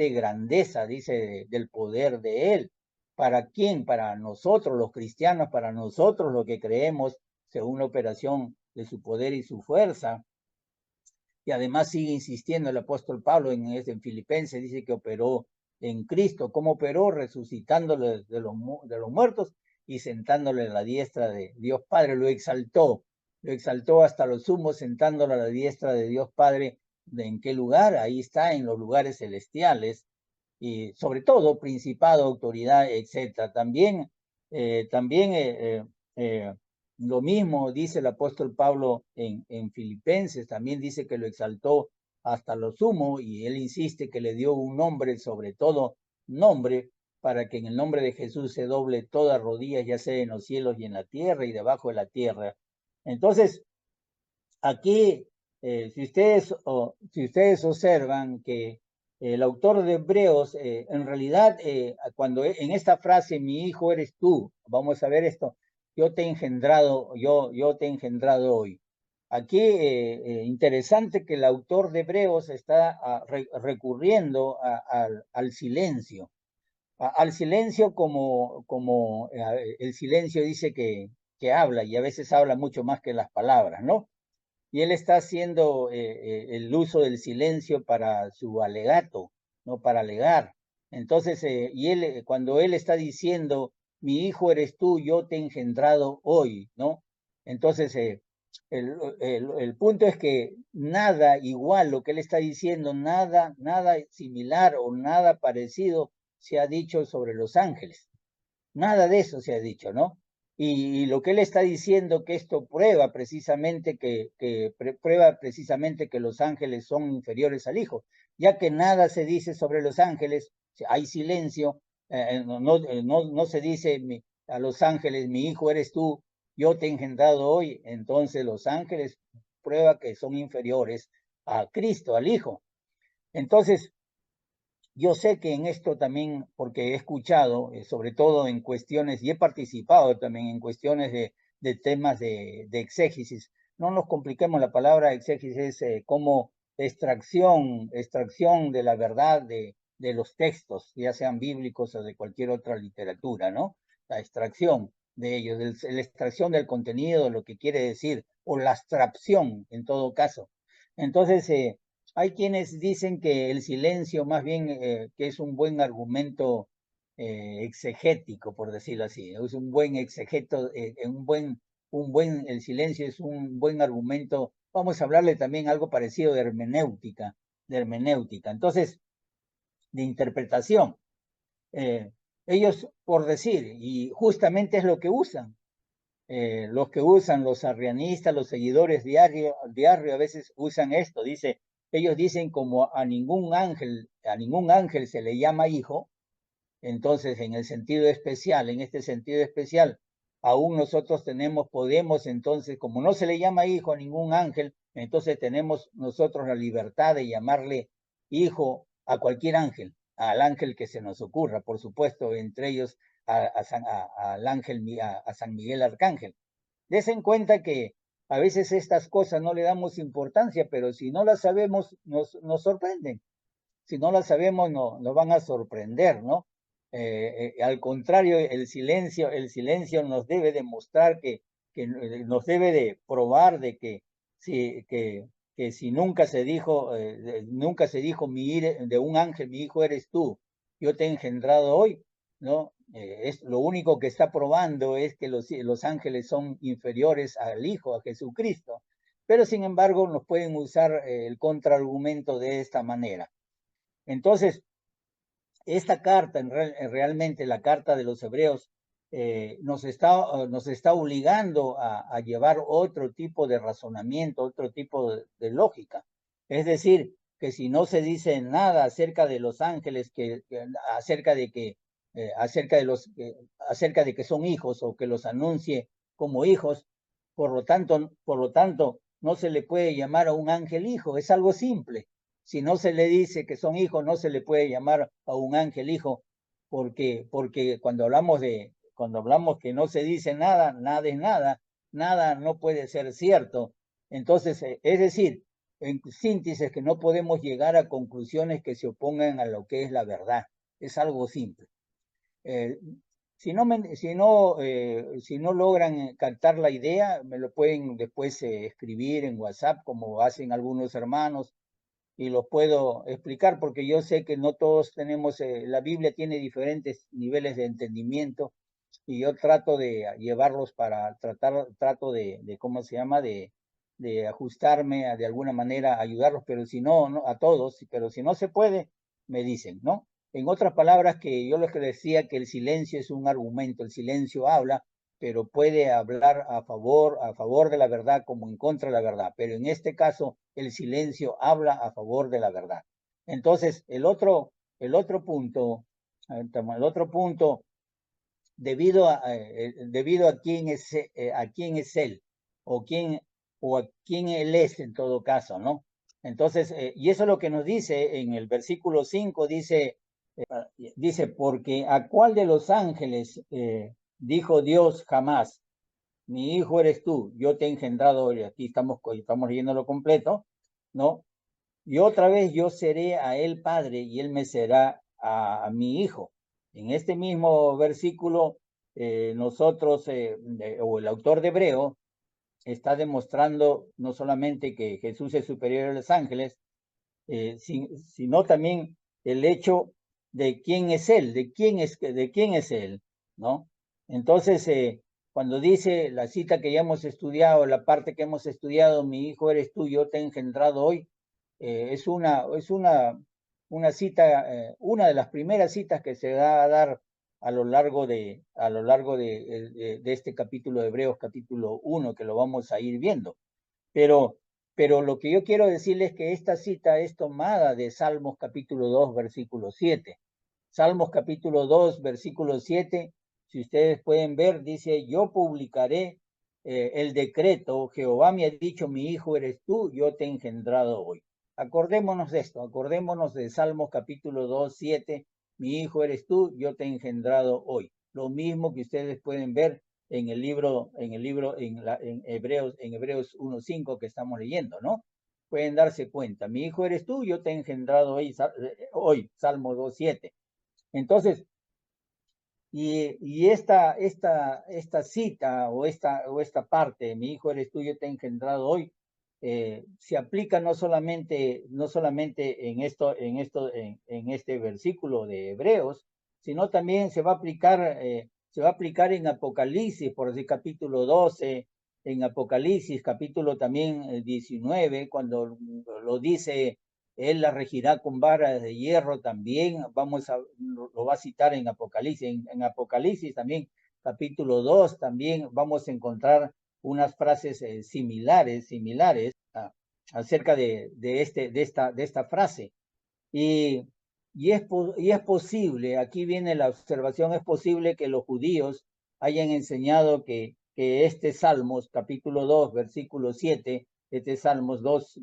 grandeza, dice, del poder de él. ¿Para quién? Para nosotros, los cristianos, para nosotros, los que creemos según la operación de su poder y su fuerza. Y además sigue insistiendo el apóstol Pablo en Filipenses, dice que operó en Cristo. ¿Cómo operó? Resucitándole de los muertos y sentándole a la diestra de Dios Padre. Lo exaltó hasta lo sumo, sentándolo a la diestra de Dios Padre. ¿En qué lugar? Ahí está, en los lugares celestiales. Y sobre todo, principado, autoridad, etc. También Lo mismo dice el apóstol Pablo en Filipenses, también dice que lo exaltó hasta lo sumo y él insiste que le dio un nombre, sobre todo nombre, para que en el nombre de Jesús se doble toda rodilla, ya sea en los cielos y en la tierra y debajo de la tierra. Entonces, aquí, si ustedes observan que el autor de Hebreos, en realidad, cuando en esta frase, mi hijo eres tú, vamos a ver esto, yo te he engendrado, yo te he engendrado hoy. Aquí, interesante que el autor de Hebreos está recurriendo al silencio, al silencio como el silencio dice que habla y a veces habla mucho más que las palabras, ¿no? Y él está haciendo el uso del silencio para su alegato, no para alegar. Entonces, y él, cuando él está diciendo, mi hijo eres tú, yo te he engendrado hoy, ¿no? Entonces, el punto es que nada igual lo que él está diciendo, nada similar o nada parecido se ha dicho sobre los ángeles. Nada de eso se ha dicho, ¿no? Y lo que él está diciendo que esto prueba precisamente prueba precisamente que los ángeles son inferiores al Hijo, ya que nada se dice sobre los ángeles, hay silencio, no se dice a los ángeles, mi hijo eres tú, yo te he engendrado hoy, entonces los ángeles prueba que son inferiores a Cristo, al Hijo. Entonces, yo sé que en esto también, porque he escuchado, sobre todo en cuestiones, y he participado también en cuestiones de temas de exégesis. No nos compliquemos, la palabra exégesis es como extracción de la verdad de los textos, ya sean bíblicos o de cualquier otra literatura, ¿no? La extracción de ellos, la extracción del contenido, lo que quiere decir, o la abstracción en todo caso. Entonces, hay quienes dicen que el silencio más bien que es un buen argumento exegético, por decirlo así. Es un buen exegeto, el silencio es un buen argumento. Vamos a hablarle también algo parecido de hermenéutica. Entonces, de interpretación. Eh, ellos, por decir, y justamente es lo que usan, los que usan, los arrianistas, los seguidores diario a veces usan esto, ellos dicen como a ningún ángel se le llama hijo, entonces en el sentido especial, en este sentido especial, aún nosotros podemos entonces, como no se le llama hijo a ningún ángel, entonces tenemos nosotros la libertad de llamarle hijo a cualquier ángel, al ángel que se nos ocurra, por supuesto, entre ellos al ángel, a San Miguel Arcángel. Des en cuenta que a veces estas cosas no le damos importancia, pero si no las sabemos, nos sorprenden. Si no las sabemos, nos van a sorprender, ¿no? Al contrario, el silencio nos debe demostrar que nos debe de probar de si, que si nunca se dijo de un ángel, mi hijo eres tú, yo te he engendrado hoy, ¿no? Es lo único que está probando es que los ángeles son inferiores al Hijo, a Jesucristo. Pero sin embargo, nos pueden usar el contraargumento de esta manera. Entonces, esta carta, realmente la carta de los hebreos, nos está obligando a llevar otro tipo de razonamiento, otro tipo de lógica. Es decir, que si no se dice nada acerca de los ángeles, acerca de que, acerca de que son hijos o que los anuncie como hijos, por lo tanto, no se le puede llamar a un ángel hijo, es algo simple. Si no se le dice que son hijos, no se le puede llamar a un ángel hijo, porque cuando hablamos que no se dice nada, nada es nada, nada no puede ser cierto. Entonces, es decir, en síntesis que no podemos llegar a conclusiones que se opongan a lo que es la verdad. Es algo simple. Eh, si no logran captar la idea, me lo pueden después escribir en WhatsApp, como hacen algunos hermanos, y los puedo explicar porque yo sé que no todos tenemos, la Biblia tiene diferentes niveles de entendimiento y yo trato de llevarlos trato ¿cómo se llama? De ajustarme, de alguna manera ayudarlos, pero si no, a todos, pero si no se puede, me dicen, ¿no? En otras palabras, que yo les decía que el silencio es un argumento, el silencio habla, pero puede hablar a favor de la verdad como en contra de la verdad. Pero en este caso, el silencio habla a favor de la verdad. Entonces, el otro punto, debido a quién es él, o a quién él es en todo caso, ¿no? Entonces, y eso es lo que nos dice en el versículo 5, dice, porque a cuál de los ángeles dijo Dios jamás, mi hijo eres tú, yo te he engendrado hoy. Aquí estamos leyendo lo completo, ¿no? Y otra vez yo seré a él padre y él me será a mi hijo. En este mismo versículo, o el autor de Hebreo, está demostrando no solamente que Jesús es superior a los ángeles, sino también el hecho de quién es él, de quién es él, ¿no? Entonces, cuando dice la cita que ya hemos estudiado, la parte que hemos estudiado, mi hijo eres tú, yo te he engendrado hoy, es una cita, una de las primeras citas que se va a dar a lo largo de este capítulo de Hebreos, capítulo 1, que lo vamos a ir viendo. Pero lo que yo quiero decirles es que esta cita es tomada de Salmos capítulo 2, versículo 7. Salmos capítulo 2, versículo 7, si ustedes pueden ver, dice, yo publicaré el decreto, Jehová me ha dicho, mi hijo eres tú, yo te he engendrado hoy. Acordémonos de esto, acordémonos de Salmos capítulo 2, 7, mi hijo eres tú, yo te he engendrado hoy. Lo mismo que ustedes pueden ver en Hebreos 1:5 que estamos leyendo, ¿no? Pueden darse cuenta, mi hijo eres tú, yo te he engendrado hoy, Salmo 2:7. Entonces, y esta cita o esta parte, mi hijo eres tú, yo te he engendrado hoy, se aplica no solamente en este versículo de Hebreos, sino también se va a aplicar en Apocalipsis, por decir capítulo 12, en Apocalipsis capítulo también 19, cuando lo dice, él la regirá con varas de hierro también, lo va a citar en Apocalipsis, en Apocalipsis también, capítulo 2, también vamos a encontrar unas frases similares acerca de esta frase. Y es posible, aquí viene la observación, es posible que los judíos hayan enseñado que este Salmos, capítulo 2, versículo 7, este Salmos 2,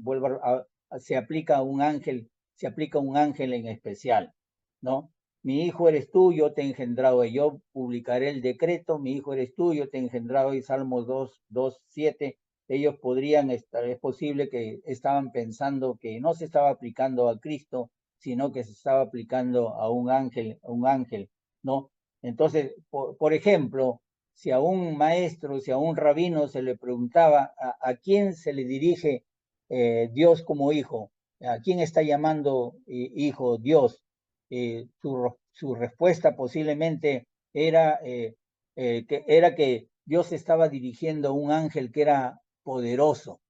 se aplica a un ángel en especial, ¿no? Mi hijo eres tú, yo te he engendrado, y yo publicaré el decreto, mi hijo eres tú, yo te he engendrado, y Salmos 2, 7, ellos podrían estar, es posible que estaban pensando que no se estaba aplicando a Cristo, sino que se estaba aplicando a un ángel, ¿no? Entonces, por ejemplo, si a un maestro, si a un rabino se le preguntaba a quién se le dirige Dios como hijo, a quién está llamando hijo Dios, su respuesta posiblemente era que Dios estaba dirigiendo a un ángel que era poderoso,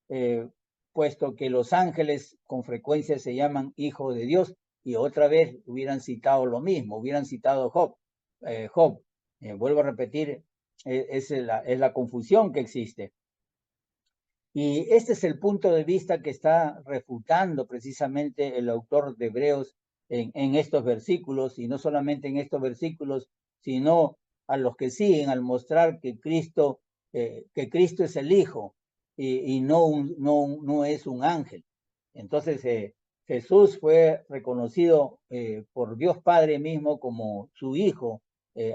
eh, puesto que los ángeles con frecuencia se llaman hijo de Dios, y otra vez hubieran citado lo mismo, hubieran citado Job. Vuelvo a repetir, es la confusión que existe. Y este es el punto de vista que está refutando precisamente el autor de Hebreos en estos versículos, y no solamente en estos versículos, sino a los que siguen, al mostrar que Cristo es el Hijo y no es un ángel. Entonces, Jesús fue reconocido por Dios Padre mismo como su Hijo,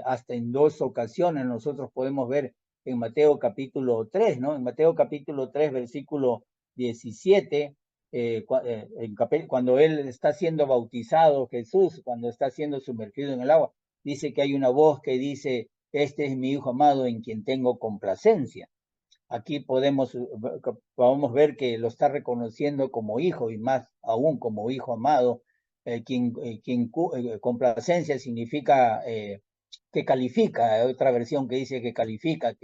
hasta en 2 ocasiones nosotros podemos ver en Mateo capítulo 3, ¿no? En Mateo capítulo 3, versículo 17, cuando él está siendo bautizado, Jesús, cuando está siendo sumergido en el agua, dice que hay una voz que dice, este es mi Hijo amado en quien tengo complacencia. Aquí podemos ver que lo está reconociendo como hijo, y más aún como hijo amado, complacencia significa que califica. Hay otra versión que dice que califica,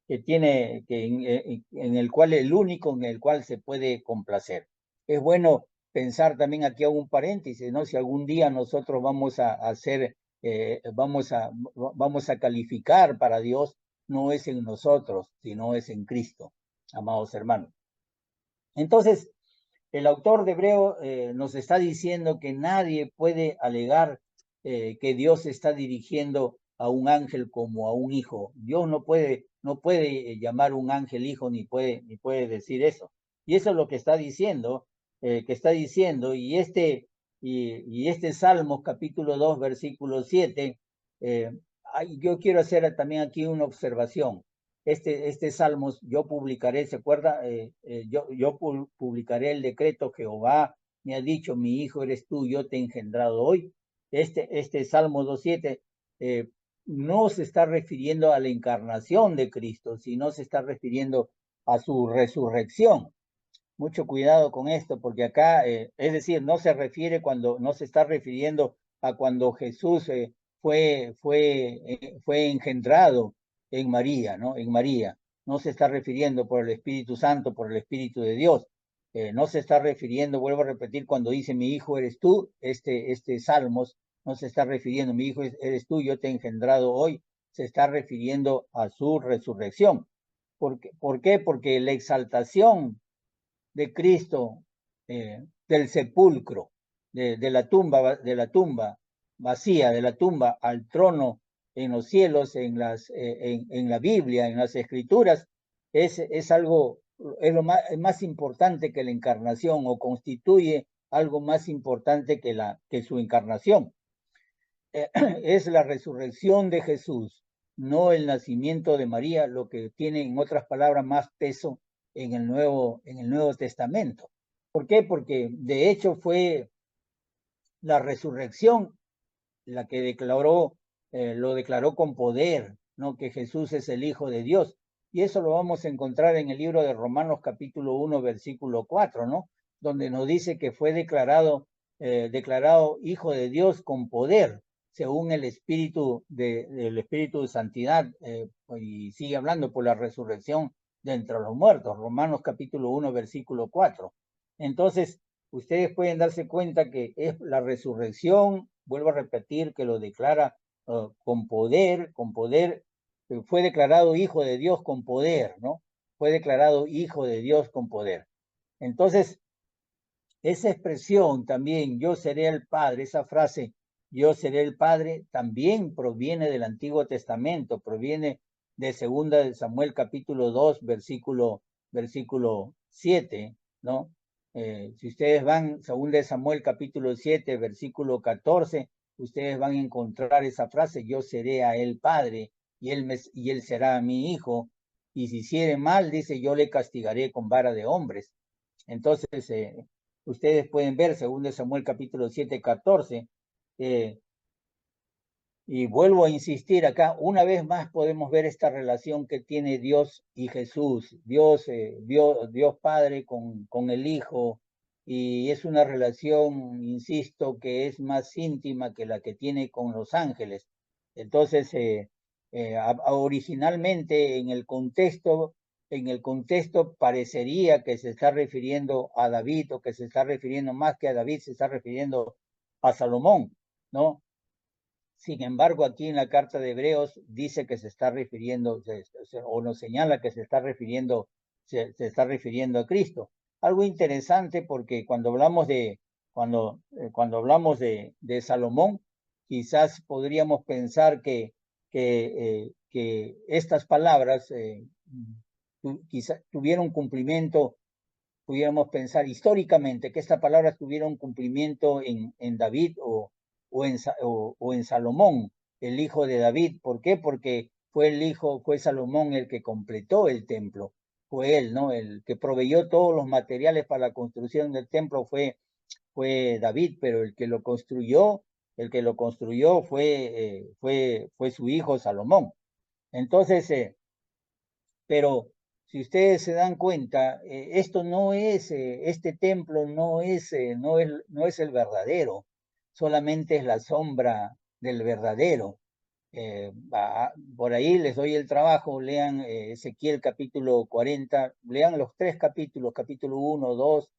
en el cual el único en el cual se puede complacer. Es bueno pensar también, aquí hago un paréntesis, ¿no? Si algún día nosotros vamos a ser vamos a calificar para Dios, no es en nosotros, sino es en Cristo, amados hermanos. Entonces, el autor de Hebreo nos está diciendo que nadie puede alegar que Dios está dirigiendo a un ángel como a un hijo. Dios no puede llamar un ángel hijo ni puede decir eso. Y eso es lo que está diciendo, y este Salmos capítulo 2, versículo 7, yo quiero hacer también aquí una observación. Este Salmos, yo publicaré, ¿se acuerda? Yo publicaré el decreto, Jehová me ha dicho, mi hijo eres tú, yo te he engendrado hoy. Este Salmo 2.7 no se está refiriendo a la encarnación de Cristo, sino se está refiriendo a su resurrección. Mucho cuidado con esto, porque acá, es decir, no se está refiriendo a cuando Jesús fue engendrado en María, ¿no? En María. No se está refiriendo por el Espíritu Santo, por el Espíritu de Dios. No se está refiriendo, vuelvo a repetir, cuando dice mi hijo eres tú, este Salmos, no se está refiriendo, mi hijo eres tú, yo te he engendrado hoy, se está refiriendo a su resurrección. ¿Por qué? Porque la exaltación de Cristo del sepulcro, de la tumba vacía, de la tumba al trono en los cielos, en la Biblia, en las Escrituras, es algo, es lo más importante que la encarnación, o constituye algo más importante que su encarnación. Es la resurrección de Jesús, no el nacimiento de María, lo que tiene, en otras palabras, más peso en el Nuevo Testamento. ¿Por qué? Porque de hecho fue la resurrección la que lo declaró con poder, ¿no? Que Jesús es el Hijo de Dios. Y eso lo vamos a encontrar en el libro de Romanos capítulo 1, versículo 4, ¿no? Donde nos dice que fue declarado Hijo de Dios con poder, según el Espíritu del Espíritu de Santidad, y sigue hablando por la resurrección de entre los muertos, Romanos capítulo 1, versículo 4. Entonces, ustedes pueden darse cuenta que es la resurrección, vuelvo a repetir, que lo declara con poder, fue declarado hijo de Dios con poder, ¿no? Fue declarado hijo de Dios con poder. Entonces, esa expresión también, yo seré el Padre, esa frase, yo seré el Padre, también proviene del Antiguo Testamento, proviene de 2 de Samuel capítulo 2, versículo 7, ¿no? Si ustedes van, 2 de Samuel capítulo 7, versículo 14, ustedes van a encontrar esa frase, yo seré a él Padre, y él será a mi hijo, y si hiciere mal, dice, yo le castigaré con vara de hombres. Entonces, ustedes pueden ver, 2 de Samuel capítulo 7, 14, y vuelvo a insistir acá, una vez más podemos ver esta relación que tiene Dios y Jesús, Dios Padre con el Hijo, y es una relación, insisto, que es más íntima que la que tiene con los ángeles. Entonces, originalmente en el contexto parecería que se está refiriendo a David, o que se está refiriendo más que a David, se está refiriendo a Salomón, ¿no? Sin embargo, aquí en la carta de Hebreos dice que se está refiriendo, o nos señala que se está refiriendo a Cristo. Algo interesante, porque cuando hablamos de Salomón, quizás podríamos pensar que estas palabras quizás tuvieron cumplimiento, pudiéramos pensar históricamente que estas palabras tuvieron cumplimiento en David o en Salomón, el hijo de David. ¿Por qué? Porque fue Salomón el que completó el templo. Fue él, ¿no? El que proveyó todos los materiales para la construcción del templo fue David, pero el que lo construyó fue su hijo Salomón. Entonces, pero si ustedes se dan cuenta, este templo no es el verdadero, solamente es la sombra del verdadero. Por ahí les doy el trabajo, lean Ezequiel capítulo 40, lean los 3 capítulos, capítulo 1, 2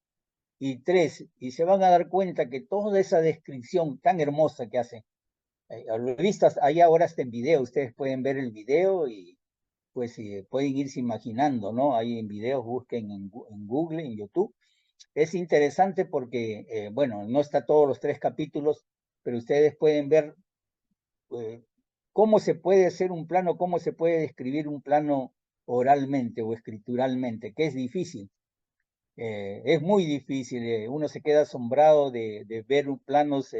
y 3, y se van a dar cuenta que toda esa descripción tan hermosa que hace lo he visto, ahí ahora está en video, ustedes pueden ver el video y pues pueden irse imaginando, ¿no? Ahí en videos, busquen en Google, en YouTube. Es interesante porque, bueno, no está todos los 3 capítulos, pero ustedes pueden ver cómo se puede hacer un plano, cómo se puede describir un plano oralmente o escrituralmente, que es difícil. Es muy difícil, uno se queda asombrado de ver planos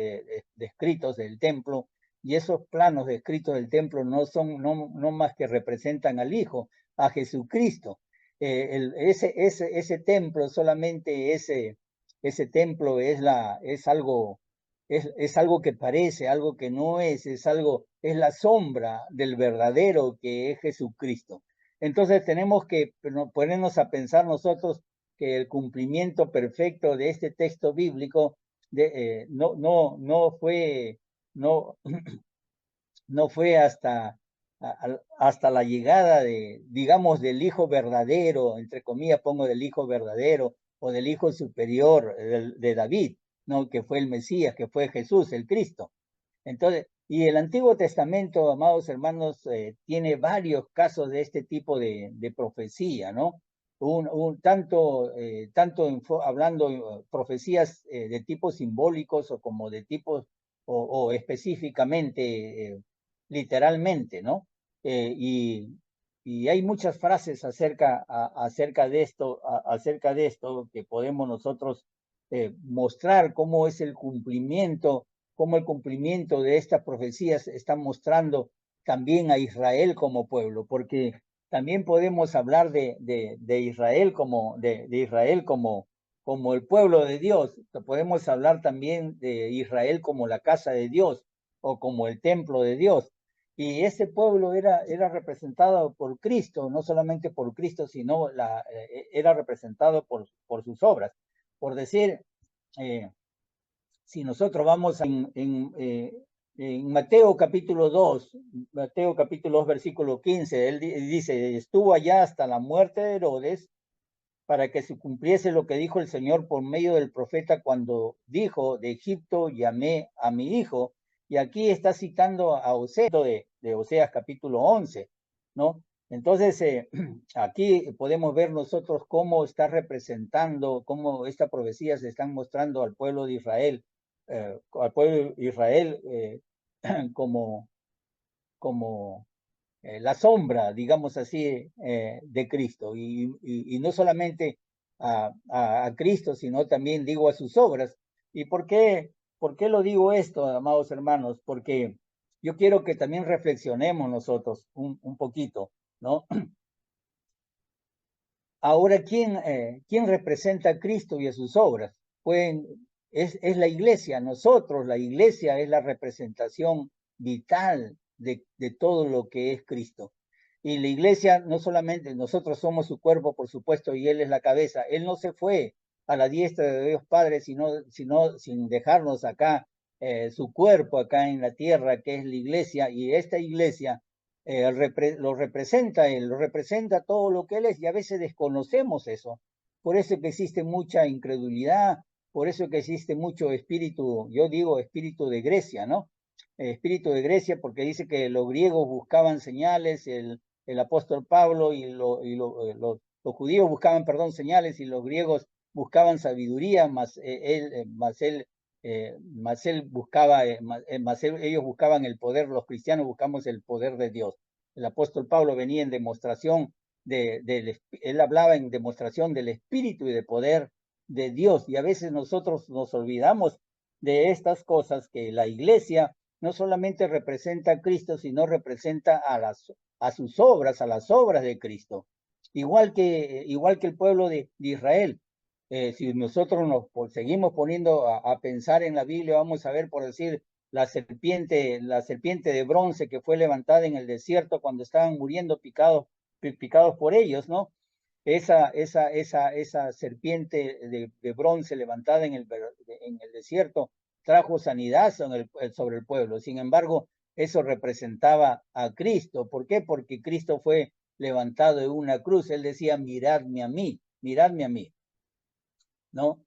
descritos del templo, y esos planos descritos del templo no son no más que representan al Hijo, a Jesucristo. Ese templo, solamente ese templo es algo que parece, algo que no es la sombra del verdadero que es Jesucristo. Entonces tenemos que ponernos a pensar nosotros que el cumplimiento perfecto de este texto bíblico no fue, no, no fue hasta la llegada digamos, del Hijo verdadero, entre comillas pongo del Hijo verdadero, o del Hijo superior de David, ¿no? Que fue el Mesías, que fue Jesús, el Cristo. Entonces, y el Antiguo Testamento, amados hermanos, tiene varios casos de este tipo de profecía, ¿no? Tanto hablando profecías de tipos simbólicos o como de tipos o específicamente, literalmente, ¿no? Eh, y, y hay muchas frases acerca de esto que podemos nosotros mostrar cómo es el cumplimiento, cómo el cumplimiento de estas profecías está mostrando también a Israel como pueblo, porque también podemos hablar de Israel como el pueblo de Dios. Podemos hablar también de Israel como la casa de Dios o como el templo de Dios. Y ese pueblo era representado por Cristo, no solamente por Cristo, sino era representado por sus obras. Por decir, si nosotros vamos en Mateo capítulo 2, versículo 15, él dice, estuvo allá hasta la muerte de Herodes para que se cumpliese lo que dijo el Señor por medio del profeta cuando dijo, de Egipto llamé a mi hijo. Y aquí está citando a Oseas de Oseas capítulo 11, ¿no? Entonces, aquí podemos ver nosotros cómo está representando, cómo esta profecía se están mostrando al pueblo de Israel como, como la sombra, digamos así, de Cristo. Y no solamente a Cristo, sino también digo a sus obras. ¿Y por qué lo digo esto, amados hermanos? Porque yo quiero que también reflexionemos nosotros un poquito, ¿no? Ahora, ¿quién representa a Cristo y a sus obras? Pues es la iglesia, nosotros, la iglesia es la representación vital de todo lo que es Cristo. Y la iglesia, no solamente nosotros somos su cuerpo, por supuesto, y Él es la cabeza. Él no se fue a la diestra de Dios Padre, sino sin dejarnos acá su cuerpo acá en la tierra, que es la iglesia, y esta iglesia lo representa él, lo representa todo lo que él es, y a veces desconocemos eso. Por eso que existe mucha incredulidad, por eso que existe mucho espíritu, yo digo espíritu de Grecia, ¿no? Espíritu de Grecia, porque dice que los griegos buscaban señales, el apóstol Pablo los judíos buscaban, perdón, señales, y los griegos buscaban sabiduría, ellos buscaban el poder, los cristianos buscamos el poder de Dios. El apóstol Pablo venía en demostración él hablaba en demostración del espíritu y de poder de Dios, y a veces nosotros nos olvidamos de estas cosas, que la iglesia no solamente representa a Cristo, sino representa a sus obras, a las obras de Cristo. Igual que el pueblo de Israel. Si nosotros seguimos poniendo a pensar en la Biblia, vamos a ver, por decir, la serpiente de bronce que fue levantada en el desierto cuando estaban muriendo picados por ellos, ¿no? Esa serpiente de bronce levantada en el desierto trajo sanidad sobre el pueblo. Sin embargo, eso representaba a Cristo. ¿Por qué? Porque Cristo fue levantado en una cruz. Él decía, miradme a mí, ¿no?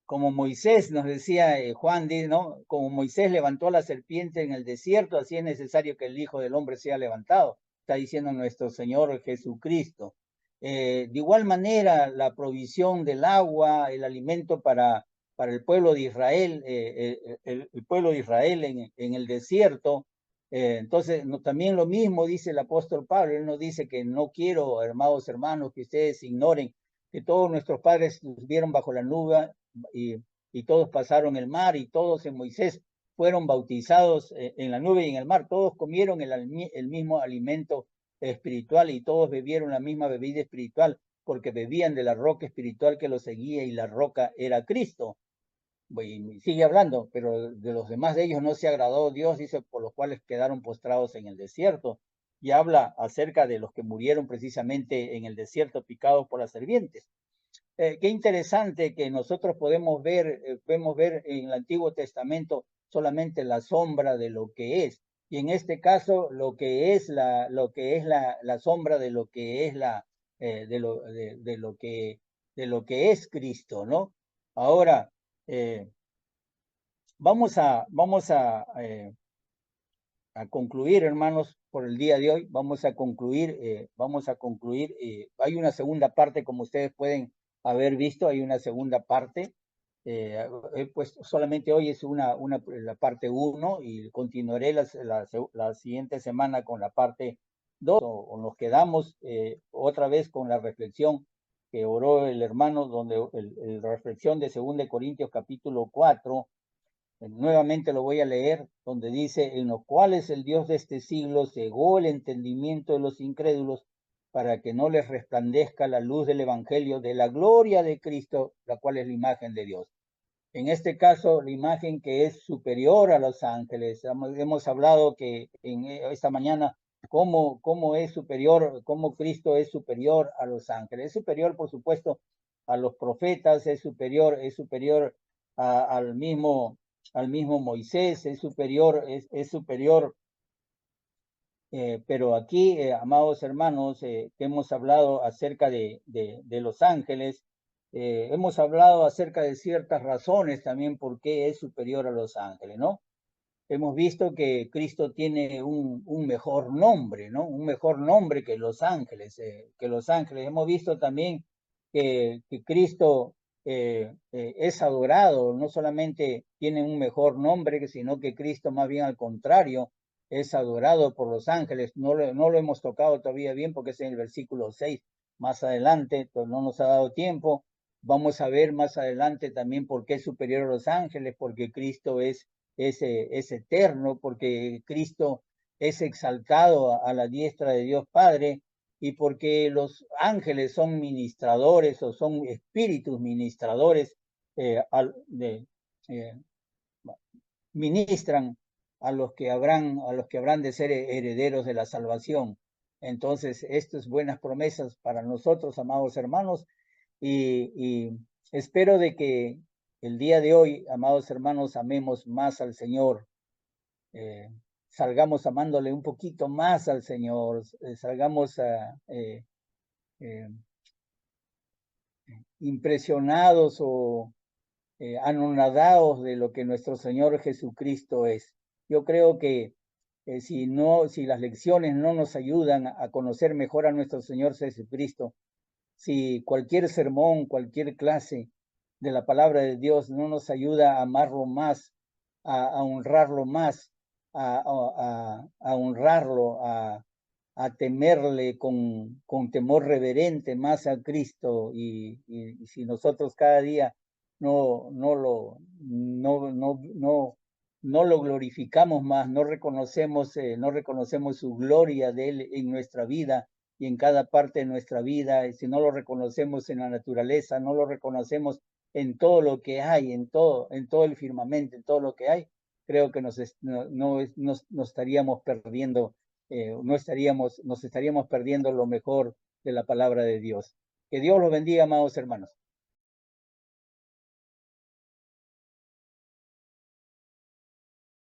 como Moisés, nos decía Juan, ¿no? Como Moisés levantó a la serpiente en el desierto, así es necesario que el Hijo del Hombre sea levantado, está diciendo nuestro Señor Jesucristo. De igual manera, la provisión del agua, el alimento para el pueblo de Israel, el pueblo de Israel en el desierto. Entonces, no, también lo mismo dice el apóstol Pablo, él nos dice que no quiero, hermanos, que ustedes ignoren que todos nuestros padres estuvieron bajo la nube y todos pasaron el mar y todos en Moisés fueron bautizados en la nube y en el mar, todos comieron el mismo alimento espiritual y todos bebieron la misma bebida espiritual porque bebían de la roca espiritual que los seguía y la roca era Cristo. Y sigue hablando, pero de los demás de ellos no se agradó Dios, dice, por los cuales quedaron postrados en el desierto. Y habla acerca de los que murieron precisamente en el desierto picados por las serpientes. Qué interesante que nosotros podemos ver en el Antiguo Testamento solamente la sombra de lo que es, y en este caso lo que es la sombra de lo que es de lo que es Cristo, ¿no? Ahora vamos a concluir, hermanos, por el día de hoy. Vamos a concluir. Hay una segunda parte, como ustedes pueden haber visto, hay una segunda parte. Pues solamente hoy es la parte 1 y continuaré la siguiente semana con la parte 2, o nos quedamos otra vez con la reflexión que oró el hermano, donde la reflexión de 2 Corintios capítulo 4. Nuevamente lo voy a leer, donde dice, en los cuales el Dios de este siglo cegó el entendimiento de los incrédulos para que no les resplandezca la luz del Evangelio de la gloria de Cristo, la cual es la imagen de Dios. En este caso, la imagen que es superior a los ángeles. Hemos hablado que en esta mañana cómo es superior, cómo Cristo es superior a los ángeles. Es superior, por supuesto, a los profetas, es superior al mismo Moisés, es superior. Pero aquí, amados hermanos, que hemos hablado acerca de los ángeles, hemos hablado acerca de ciertas razones también por qué es superior a los ángeles, ¿no? Hemos visto que Cristo tiene un mejor nombre, ¿no? Un mejor nombre que los ángeles, Hemos visto también que Cristo es adorado, no solamente tiene un mejor nombre, sino que Cristo más bien al contrario, es adorado por los ángeles. No lo hemos tocado todavía bien porque es en el versículo 6, más adelante, pues no nos ha dado tiempo. Vamos a ver más adelante también por qué es superior a los ángeles, porque Cristo es eterno, porque Cristo es exaltado a la diestra de Dios Padre, y porque los ángeles son ministradores o son espíritus ministradores, ministran a los que habrán de ser herederos de la salvación. Entonces, estas buenas promesas para nosotros, amados hermanos, y espero de que el día de hoy, amados hermanos, amemos más al Señor, salgamos amándole un poquito más al Señor, salgamos impresionados o anonadados de lo que nuestro Señor Jesucristo es. Yo creo que si las lecciones no nos ayudan a conocer mejor a nuestro Señor Jesucristo, si cualquier sermón, cualquier clase de la palabra de Dios no nos ayuda a amarlo más, a honrarlo más, a honrarlo, a temerle con temor reverente más a Cristo, y si nosotros cada día no lo glorificamos más, no reconocemos su gloria de Él en nuestra vida y en cada parte de nuestra vida, y si no lo reconocemos en la naturaleza, no lo reconocemos en todo lo que hay, en todo el firmamento, en todo lo que hay, creo que nos estaríamos perdiendo, nos estaríamos perdiendo lo mejor de la palabra de Dios. Que Dios los bendiga, amados hermanos.